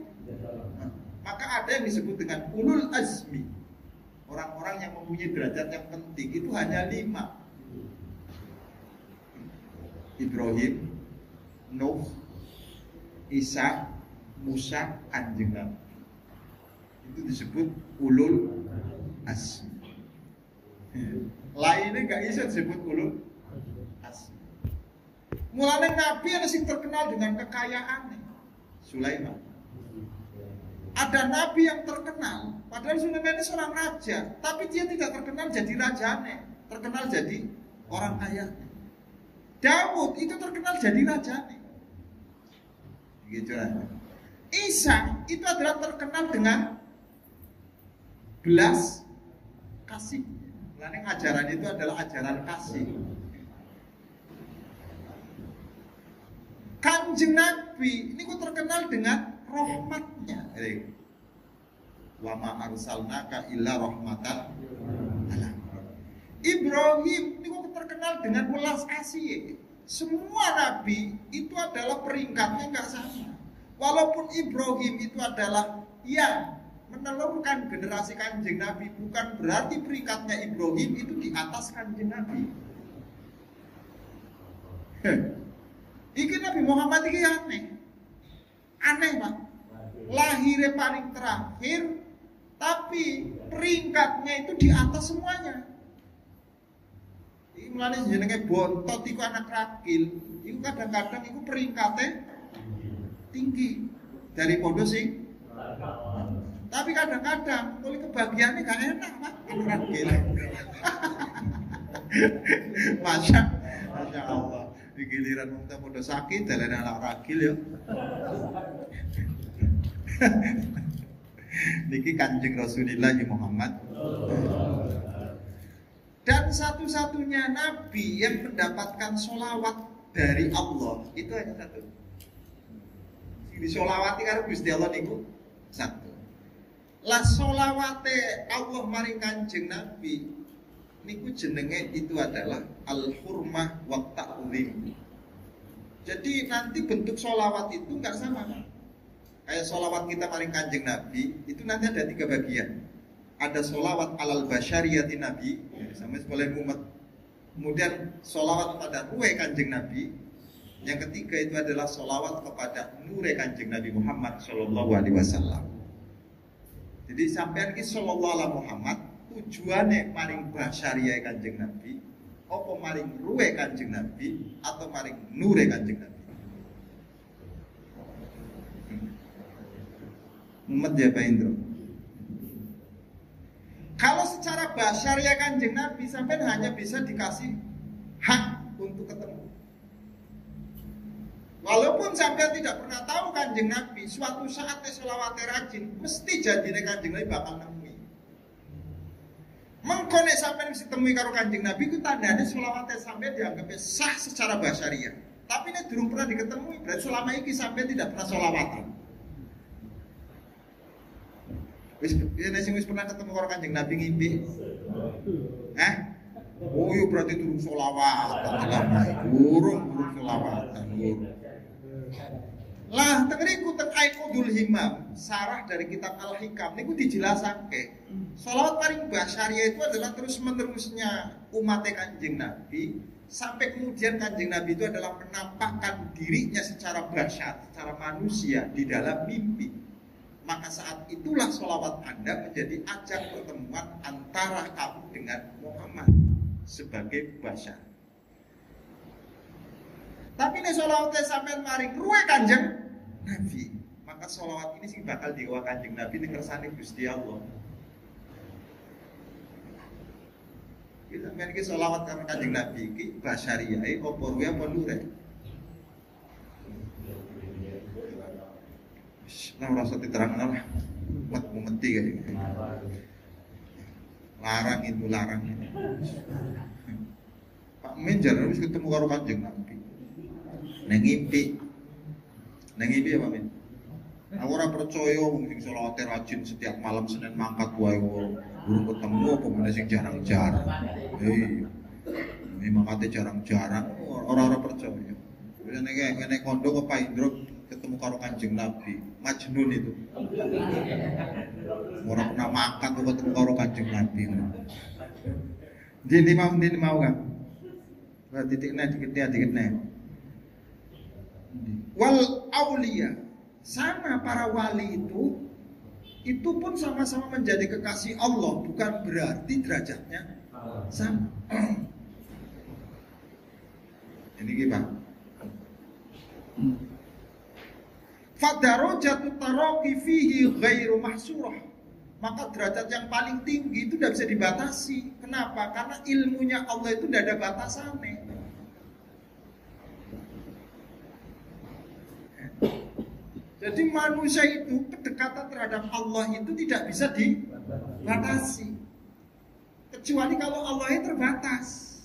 Maka ada yang disebut dengan ulul azmi. Orang-orang yang mempunyai derajat yang penting itu hanya 5. Ibrahim, Nuh, Isa, Musa, Kanjeng Nabi. Itu disebut ulul azmi. Lainnya gak bisa disebut ulul azmi. Mulanya Nabi ada yang terkenal dengan kekayaannya, Sulaiman. Ada Nabi yang terkenal, padahal Sulaiman ini seorang raja, tapi dia tidak terkenal jadi rajanya, terkenal jadi orang kaya. Daud itu terkenal jadi rajanya. Gitu aja. Isa itu adalah terkenal dengan belas kasih. Karena ajaran itu adalah ajaran kasih. Kanjeng Nabi ini kok terkenal dengan rahmatnya. Wa ma arsalnaka illa rahmatan alam. Ibrahim ini kok terkenal dengan welas kasih. Semua nabi itu adalah peringkatnya enggak sama. Walaupun Ibrahim itu adalah yang menelurkan generasi Kanjeng Nabi, bukan berarti peringkatnya Ibrahim itu di atas Kanjeng Nabi. Iki Nabi Muhammad iki aneh. Aneh, Pak. Lahirnya paling terakhir, tapi peringkatnya itu di atas semuanya. Iki mulane jenenge bontot iku anak rakil. Iku kadang-kadang iku peringkatnya tinggi dari pondok sing. Tapi kadang-kadang mulai kebahagiaannya gak enak, Pak. Anak rakil. Masya Allah. Di giliran wong ta padha sakit dalane anak ragil ya. Niki Kanjeng Rasulullah Muhammad. Dan satu-satunya nabi yang mendapatkan sholawat dari Allah itu hanya satu. Di sholawati karo Gusti Allah niku satu. Lah sholawate Allah maring Kanjeng Nabi niku jenenge itu adalah al-hurmah wa ta'zim. Jadi nanti bentuk sholawat itu enggak sama. Kayak sholawat kita maring Kanjeng Nabi itu nanti ada 3 bagian. Ada sholawat alal basyariyati Nabi sama oleh umat. Kemudian sholawat pada ruhe Kanjeng Nabi. Yang ketiga itu adalah sholawat kepada nure Kanjeng Nabi Muhammad Sallallahu Alaihi Wasallam. Jadi sampean ki Sallallahu Alaihi Muhammad tujuannya maring basyariyah Kanjeng Nabi, apa maring ruhe Kanjeng Nabi atau maring nure Kanjeng Nabi? Umat ya Pak Indro. Kalau secara basyariah Kanjeng Nabi sampai hanya bisa dikasih hak untuk ketemu. Walaupun sampai tidak pernah tahu Kanjeng Nabi, suatu saat sholawate rajin, mesti janjine Kanjeng Nabi bakal nemui. Mengkone sampai mesti temui karo Kanjeng Nabi itu tandanya sholawate sampai dianggap sah secara basyariah. Tapi ini belum pernah diketemui, berarti selama ini sampai tidak pernah sholawatan. Wis pernah ketemu karo Kanjeng Nabi ngimpi? Oh iya berarti turun sholawatan. Burung sholawatan. Lah tengeriku teng Aiqudul Himam, sarah dari kitab Al-Hikam niku dijelasake. Sholawat paling basyariah itu adalah terus-menerusnya umat Kanjeng Nabi sampai kemudian Kanjeng Nabi itu adalah menampakkan dirinya secara basyar, secara manusia di dalam mimpi. Maka saat itulah sholawat Anda menjadi ajang pertemuan antara kamu dengan Muhammad sebagai basyar. Tapi ini sholawatnya sampai maring ruwe Kanjeng Nabi. Maka sholawat ini sih bakal digawa Kanjeng Nabi ini kersane Gusti Allah. Kita memiliki sholawat karena Kanjeng Nabi ini basyariah, apa ruwe apa nure. Nah rasa diterangkan lah, mati kayak gitu. Larang itu larang. Pak Min jarang harus ketemu karo Kanjeng Nabi. Neng ngimpi ya Pak Min. Aku ora percaya wong sing sholawate rajin setiap malam Senin mangkat wae burung ketemu apa meneh sing jarang-jarang. Memang kate jarang-jarang ora percaya. Nek kondo ke Pak Indro ketemu karo Kanjeng Nabi, Majnun itu. Ora pernah makan kok ketemu karo Kanjeng Nabi. Jadi mau kan? Lah titiknya dikit. Wal aulia, sama para wali itu pun sama-sama menjadi kekasih Allah, bukan berarti derajatnya sama. Ini gimana? Fadarajatu taraqi fihi ghairu mahsurah. Maka derajat yang paling tinggi itu tidak bisa dibatasi. Kenapa? Karena ilmunya Allah itu tidak ada batasannya. Jadi manusia itu kedekatan terhadap Allah itu tidak bisa dibatasi. Kecuali kalau Allahnya terbatas.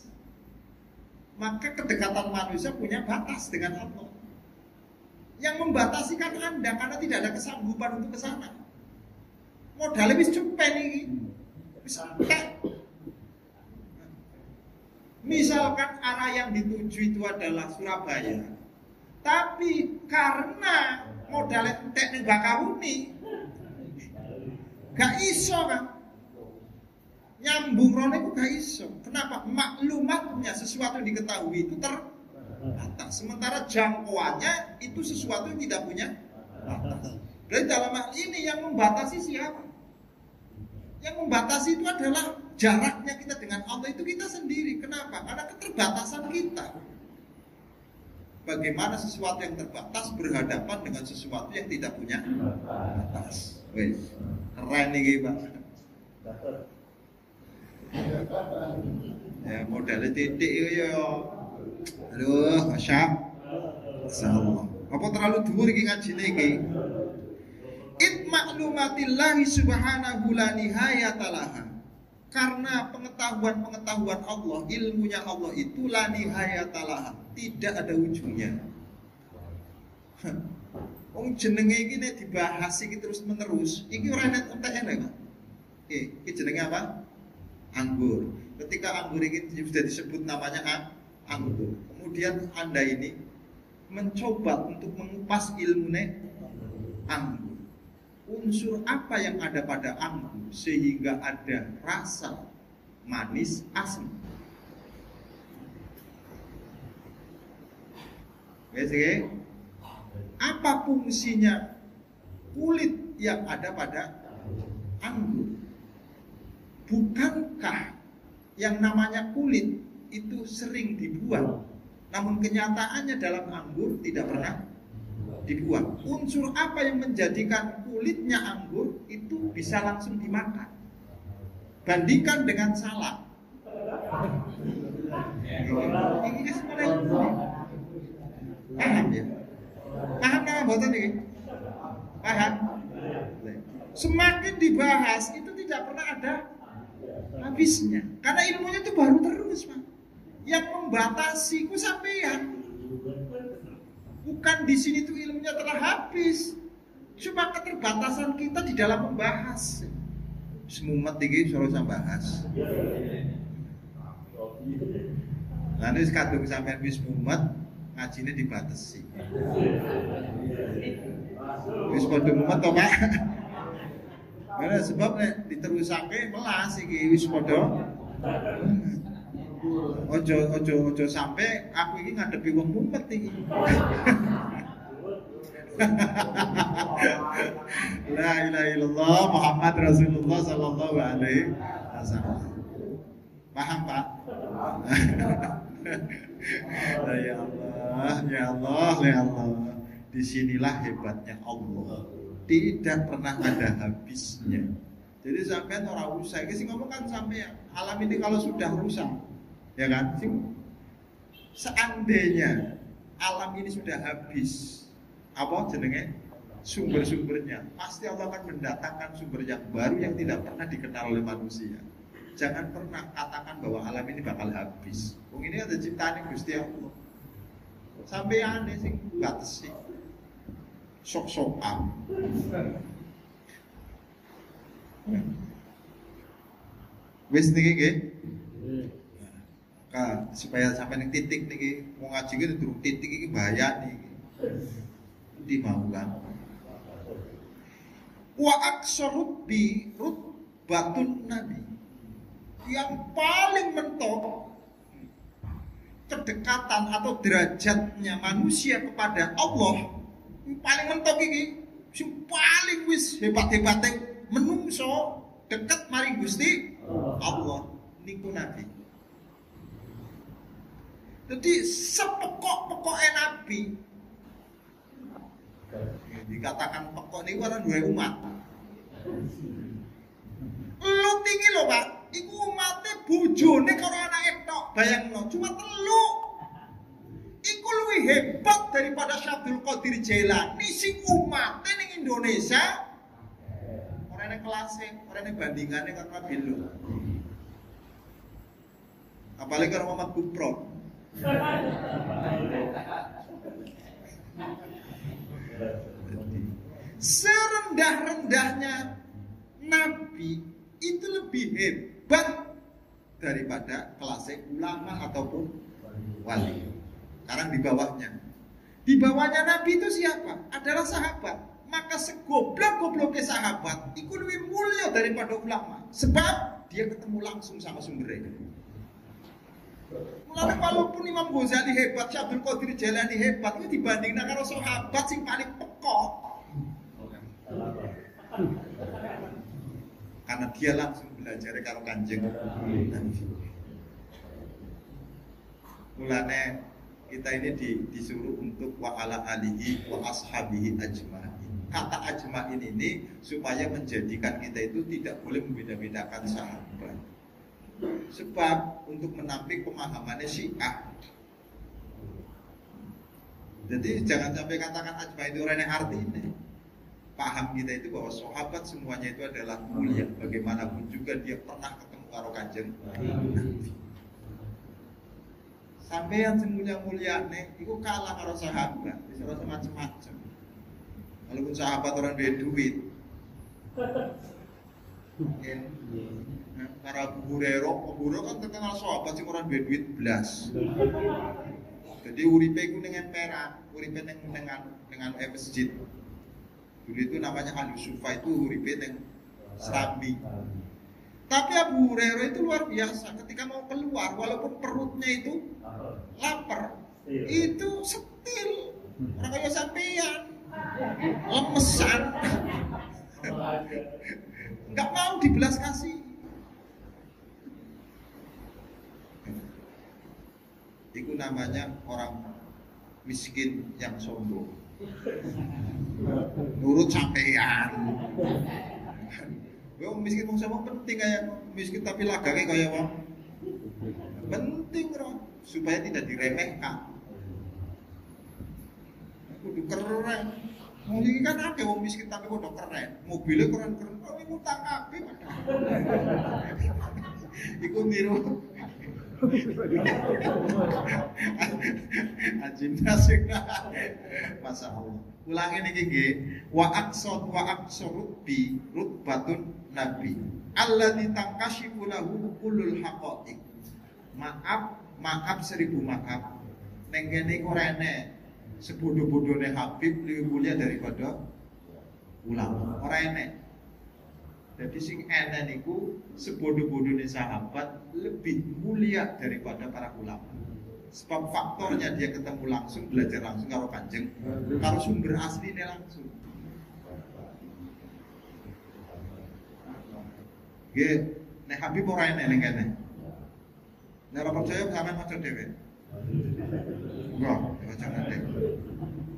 Maka kedekatan manusia punya batas dengan Allah. Yang membatasi kan Anda karena tidak ada kesanggupan untuk ke sana. Modalnya wis cepet iki. Wis entek. Misalkan arah yang dituju itu adalah Surabaya. Tapi karena modalnya entek ning Bakahuni, gak iso kan. Nyambung rone ku gak iso. Kenapa? Maklumatnya sesuatu yang diketahui itu batas. Sementara jangkauannya itu sesuatu yang tidak punya batas. Berarti dalam hal ini yang membatasi siapa? Yang membatasi itu adalah jaraknya kita dengan Allah itu kita sendiri. Kenapa? Karena keterbatasan kita. Bagaimana sesuatu yang terbatas berhadapan dengan sesuatu yang tidak punya batas. Wes, keren nih Pak. Ya modalnya titik ya. Aduh, Masya Allah. Apa terlalu dhuwur iki ngajine iki? It maklumatillahi subhanahu la nihayatalaha. Karena pengetahuan Allah, ilmunya Allah itu la nihayatalaha, tidak ada ujungnya. Wong jenenge iki nek dibahas iki terus menerus, iki ora enek entek-enek kok. Iki jenenge apa? Anggur. Ketika anggur ini sudah disebut namanya anggur, kemudian Anda ini mencoba untuk mengupas ilmunya anggur. Unsur apa yang ada pada anggur sehingga ada rasa manis asam? Oke, apa fungsinya kulit yang ada pada anggur? Bukankah yang namanya kulit itu sering dibuang? Namun kenyataannya dalam anggur tidak pernah dibuang. Unsur apa yang menjadikan kulitnya anggur itu bisa langsung dimakan? Bandingkan dengan salak. Ini sebenarnya paham ya? Paham nama boten ini? Paham? Semakin dibahas itu tidak pernah ada habisnya. Karena ilmunya itu baru terus, Pak. Yang membatasi ku sampean. Bukan di sini tuh ilmunya telah habis. Cuma keterbatasan kita di dalam membahas. Semumet iki solo bahas. Lah nek kadung sampean wis mumet, ngajine dibatasi. Wis padha mumet to, Pak? Karena sebab nek diterusake melas iki wis padha. Ojo sampai aku ini ngadepi wong mumet iki. La ilaha illallah Muhammad Rasulullah sallallahu alaihi wasallam. Paham, Pak? Ya Allah, ya Allah, ya Allah. Disinilah hebatnya Allah. Tidak pernah ada habisnya. Jadi sampean ora usah iki sing ngomong kan sampean. Alam ini kalau sudah rusak, ya kan? Seandainya alam ini sudah habis, apa jenenge? Sumber-sumbernya, pasti Allah akan mendatangkan sumber yang baru yang tidak pernah dikenal oleh manusia. Jangan pernah katakan bahwa alam ini bakal habis. Wong ini ada ciptaan Gusti Allah. Sampai aneh sing batesi. Sok-sokan. Wis niki nggih. Maka supaya sampai ning titik niki mau ngaji ki durung titik iki bahaya niki. Di mau kan. Wa aksarut bi rutbatun nabi. Yang paling mentok kedekatan atau derajatnya manusia kepada Allah paling mentok iki, sing paling wis hebat-hebate menungso dekat maring Gusti Allah niku nabi. Jadi sepokok-pokoke nabi dikatakan pokok niku ora duwe umat. Lu tinggi lho, Pak. Iku umate bojone karo anake tok. Bayangno, cuma 3. Iku luwih hebat daripada Syabdul Qadir Jailani sing umate ning Indonesia. Ora nek kelase, ora nek bandingane karo Nabi lho. Apalagi karo Muhammad Kupro. Serendah-rendahnya Nabi itu lebih hebat daripada kelas ulama ataupun wali. Sekarang di bawahnya. Di bawahnya Nabi itu siapa? Adalah sahabat. Maka segoblok-gobloknya sahabat itu lebih mulia daripada ulama. Sebab dia ketemu langsung sama sumbernya. Mulanya walaupun Imam Ghazali hebat, Syabdul Qadir Jailani hebat, itu dibandingkan karo sahabat sing paling pekok. Karena dia langsung belajar karo Kanjeng Nabi. Mulane kita ini disuruh untuk wa ala alihi wa ashabihi ajma'in. Kata ajma'in ini supaya menjadikan kita itu tidak boleh membeda-bedakan sahabat. Sebab untuk menampik pemahamannya Syiah Jadi jangan sampai katakan ajma itu rene artinya. Paham kita itu bahwa sahabat semuanya itu adalah mulia. Bagaimanapun juga dia pernah ketemu karo Kanjeng Nabi. Sampeyan sing mulia-muliane iku kalah karo sahabat, bisa rasa macam-macam. Walaupun sahabat orang duwe duit. Mungkin para Abu Hurairah kan terkenal sahabat sing orang duwe duit blas. Jadi uripe iku ning emperan, uripe dengan masjid. Dulu itu namanya Al-Sufa, itu uripe ning Serambi. Tapi Abu Hurairah itu luar biasa, ketika mau keluar walaupun perutnya itu lapar, itu setil. Orang kaya sampean lemesan, nggak mau dibelas kasih. Itu namanya orang miskin yang sombong. Nurut sampean. Wong miskin wong sombong penting kayak miskin tapi lagake kayak wong. Penting loh supaya tidak diremehkan. Kudu keren. Mau ini kan ada wong miskin tapi kudu keren. Mobilnya keren-keren. Oh ini utang kabeh padahal. Iku niru. Ajin nasik. Masya Allah. Ulangi niki nggih. Wa aqsarut bi rutbatun nabi. Alladzi tangkashifu lahu kullul haqaiq. Maaf 1000 maaf. Ning kene iku rene sebodoh-bodohne Habib lebih mulia daripada ulama. Ora enek. Jadi sing enek niku sebodoh-bodohne sahabat lebih mulia daripada para ulama. Sebab faktornya dia ketemu langsung, belajar langsung karo Kanjeng, karo sumber aslinya langsung. Nggih, nek Habib ora enek ning kene. Nek ora percaya sampean maca dhewe. Enggak, jangan deh.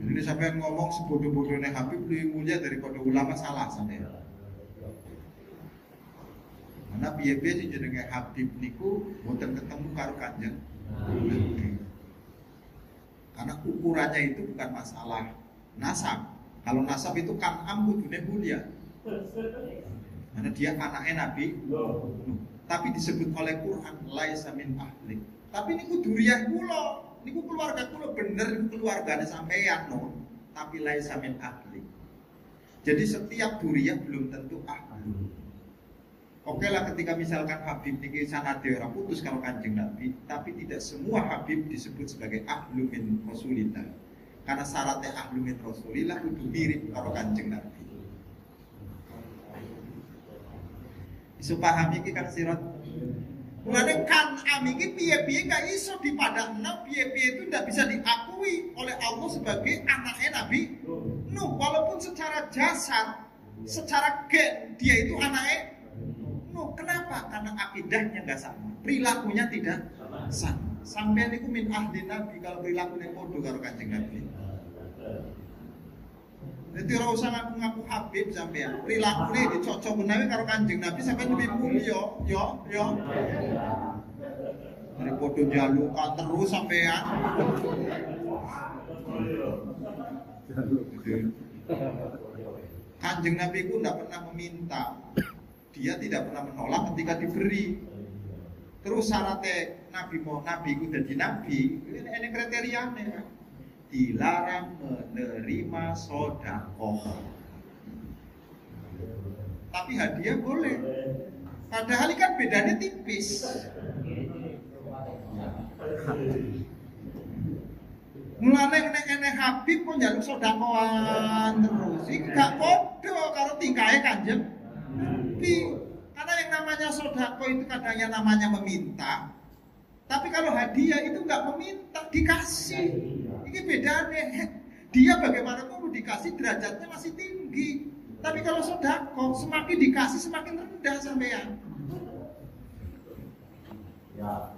Jadi sampean ngomong sebodoh-bodohnya Habib lebih mulia daripada ulama, salah sampean. Karena piye-piye sing jenenge Habib niku mboten ketemu karo Kanjeng Nabi. Karena ukurannya itu bukan masalah nasab. Kalau nasab itu Kan'am kudune mulia. Karena dia anaknya Nabi. Tapi disebut oleh Quran laisa min ahli. Tapi niku duriyah kula, niku keluarga kula bener niku keluargane sampeyan no. Tapi laisa min ahli. Jadi setiap duriyah belum tentu ahli. Oke lah ketika misalkan Habib niki sanade ora putus kalau Kanjeng Nabi, tapi tidak semua Habib disebut sebagai ahlu min Rasulillah. Karena syaratnya ahlu min Rasulillah kudu mirip karo Kanjeng Nabi. Iso paham iki Kang Sirot? Mulane kan iki piye-piye gak iso dipadakno, piye-piye itu tidak bisa diakui oleh Allah sebagai anaknya Nabi Nuh, walaupun secara jasad, secara gen dia itu anaknya Nuh. Kenapa? Karena akidahnya nggak sama, perilakunya tidak sama. Sampeyan iku min ahli Nabi kalau perilakunya podo karo Kanjeng Nabi. Jadi ora usah ngaku-ngaku Habib sampeyan. Prilakune dicocok menawi karo Kanjeng Nabi sampeyan lebih mulia, yo. Dari podo jalukan terus sampeyan. Kanjeng Nabi ku ndak pernah meminta. Dia tidak pernah menolak ketika diberi. Terus syaratnya Nabi ku jadi nabi, ini kriterianya. Dilarang menerima sedekah. Tapi hadiah boleh. Padahal kan bedanya tipis. Mulane nek Habib kok njaluk sedekahan terus. Iki gak padha karo tingkahe Kanjeng Nabi. Karena yang namanya sedekah itu kadangnya namanya meminta. Tapi kalau hadiah itu nggak meminta, dikasih. Ini bedanya. Dia bagaimanapun dikasih derajatnya masih tinggi. Tapi kalau sedekah semakin dikasih semakin rendah sampean.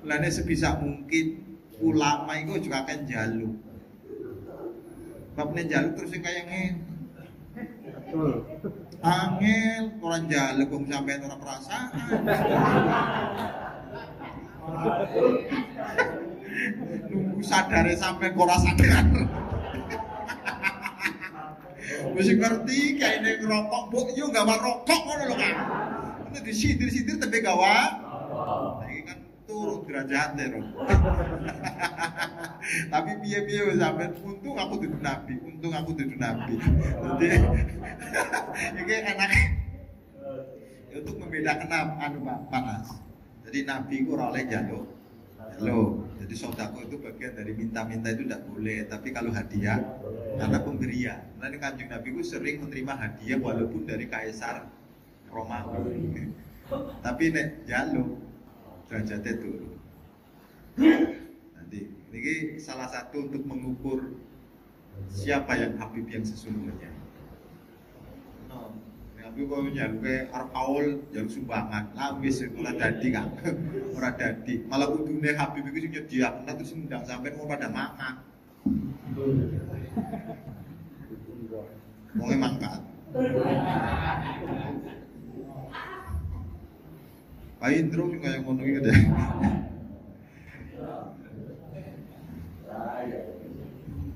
Lane sebisa mungkin ulama itu juga akan jaluk. Babnya jaluk terus yang kayak angel orang jaluk kok sampean ora perasaan. Nunggu sadare sampai ora sadar. Wis ngerti kayak ngerokok, mbok yo gawa rokok ngono lho kan. Nek disindir-sindir tembe gawa. Iki kan turun derajate lho. Tapi piye-piye wis sampean untung aku dudu nabi. Jadi iki enak. Untuk membedakan panas. Jadi nabi ku ora oleh jaluk. Jadi sodako itu bagian dari minta-minta itu tidak boleh. Tapi kalau hadiah karena pemberian. Nanti Kanjeng Nabi ku sering menerima hadiah walaupun dari Kaisar Romawi. Tapi nek jaluk derajatnya turun. Nanti ini salah satu untuk mengukur siapa yang Habib yang sesungguhnya. Tapi kok njaluk arep kaul njaluk sumbangan. Lah wis ora dadi kan. Ora dadi. Malah kudune Habib iku sing nyediaken terus ngundang sampean mau pada makan. Wong mangkat. Pak Indro sing kaya ngono iki deh.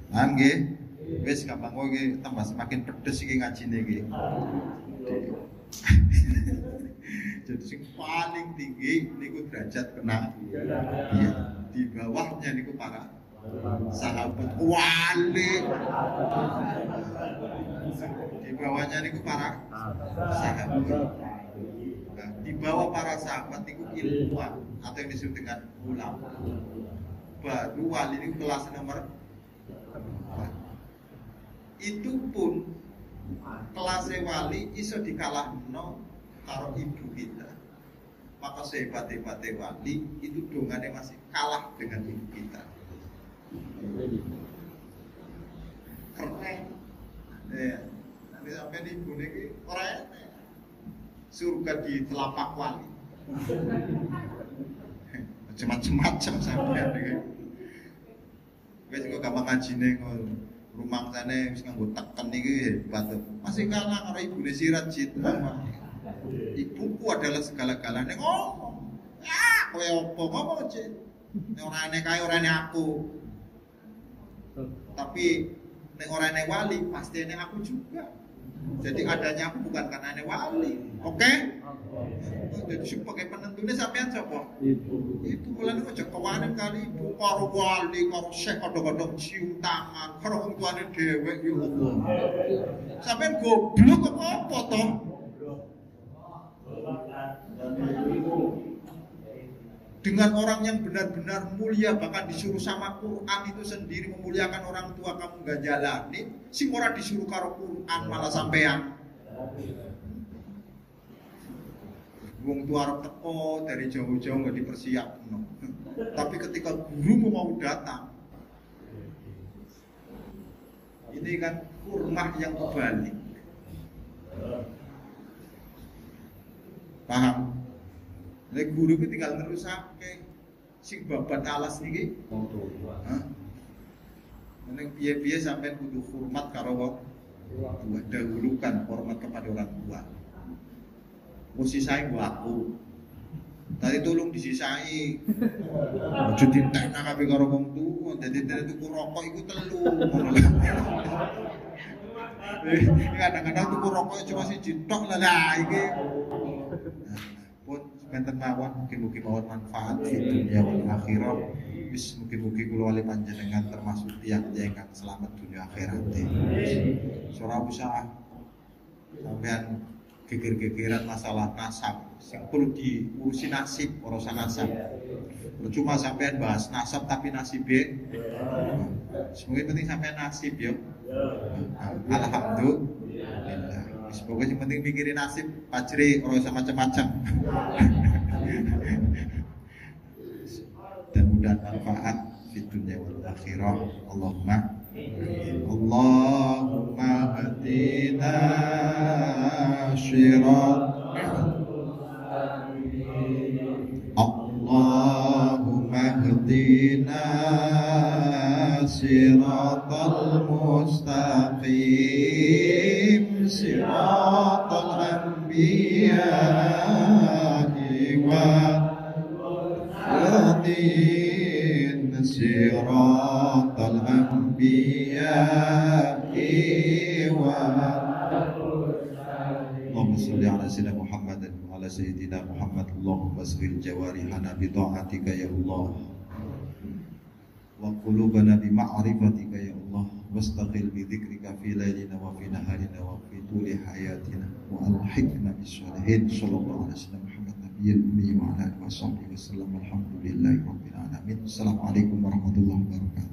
Nggih. Wis gampang kok iki tambah semakin pedes iki ngajine iki. Jadi sing paling tinggi niku derajat kena iya. Di bawahnya niku para sahabat wali. Di bawahnya niku para sahabat. Nah, di bawah para sahabat niku ilmuwan atau yang disebut dengan ulama. Baru wali niku kelas nomor 4. Itu pun kelasnya wali iso dikalahno karo ibu kita. Maka sehebat-hebatnya wali itu dongane masih kalah dengan ibu kita. Keren. Nanti sampai ibu ini keren. Surga di telapak wali. Macam-macam sampai ini. Wes kok gampang ngajine ngono. Rumah sana wis nganggo teken iki hebat. Masih kalah karo ibune Sirat Jid. Ibuku adalah segala-galanya ngomong. Ya, kowe opo ngomong Jid. Nek ora ane kae ora ane aku. Tapi nek ora ane wali pasti ane aku juga. Jadi adanya aku bukan karena ane wali. Oke? Jadi sebagai penentunya sampean sapa? Itu mulane aja kewanen kali ibu karo wali karo syekh kadang-kadang cium tangan karo wong tuane dhewe ya Allah. Sampean goblok apa to? Dengan orang yang benar-benar mulia bahkan disuruh sama Quran itu sendiri memuliakan orang tua kamu gak jalani, sing ora disuruh karo Quran malah sampean. Wong tua arep teko dari jauh-jauh nggak dipersiapkan. Tapi ketika guru mau datang, ini kan kurmah yang kebalik. Paham? Nek guru itu tinggal ngerusake sing babat alas niki. Hah? Nek piye-piye sampean kudu hormat karo wong tua, dahulukan hormat kepada orang tua. Sisai gua aku. Tadi tolong disisai. Ojo ditekna kabeh karo wong tuwa, dadi tuku rokok iku telu. Kadang-kadang tuku rokok cuma siji tok lah iki. Pun benten mawon mugi-mugi mawon manfaat di dunia wal akhirah. Wis mugi-mugi kula wali panjenengan termasuk tiyang ingkang selamat dunia akhirat. Ora usah sampean geger-gegeran masalah nasab sing perlu diurusi nasib urusan nasab. Cuma sampean bahas nasab tapi nasibe semoga penting sampean nasib ya. Alhamdulillah. Semoga yang penting mikirin nasib pacri urusan macam-macam. Dan mudah manfaat di dunia wal akhirah. Allahumma hadina syirat Allahumma hadina siratal mustaqim siratal anbiya wa hadin siratal anbiya wa sayyidina Muhammad. Allahumma asghil jawarihana bi ta'atika ya Allah, wa qulubana bi ma'rifatika ya Allah, wastaqil bi dzikrika fi lailina wa fi naharina wa fi tuli hayatina, wa alhiqna bis sholihin. Sallallahu alaihi wasallam Muhammad nabiyil ummi wa ala alihi wasallam. Alhamdulillahi rabbil alamin. Assalamualaikum warahmatullahi wabarakatuh.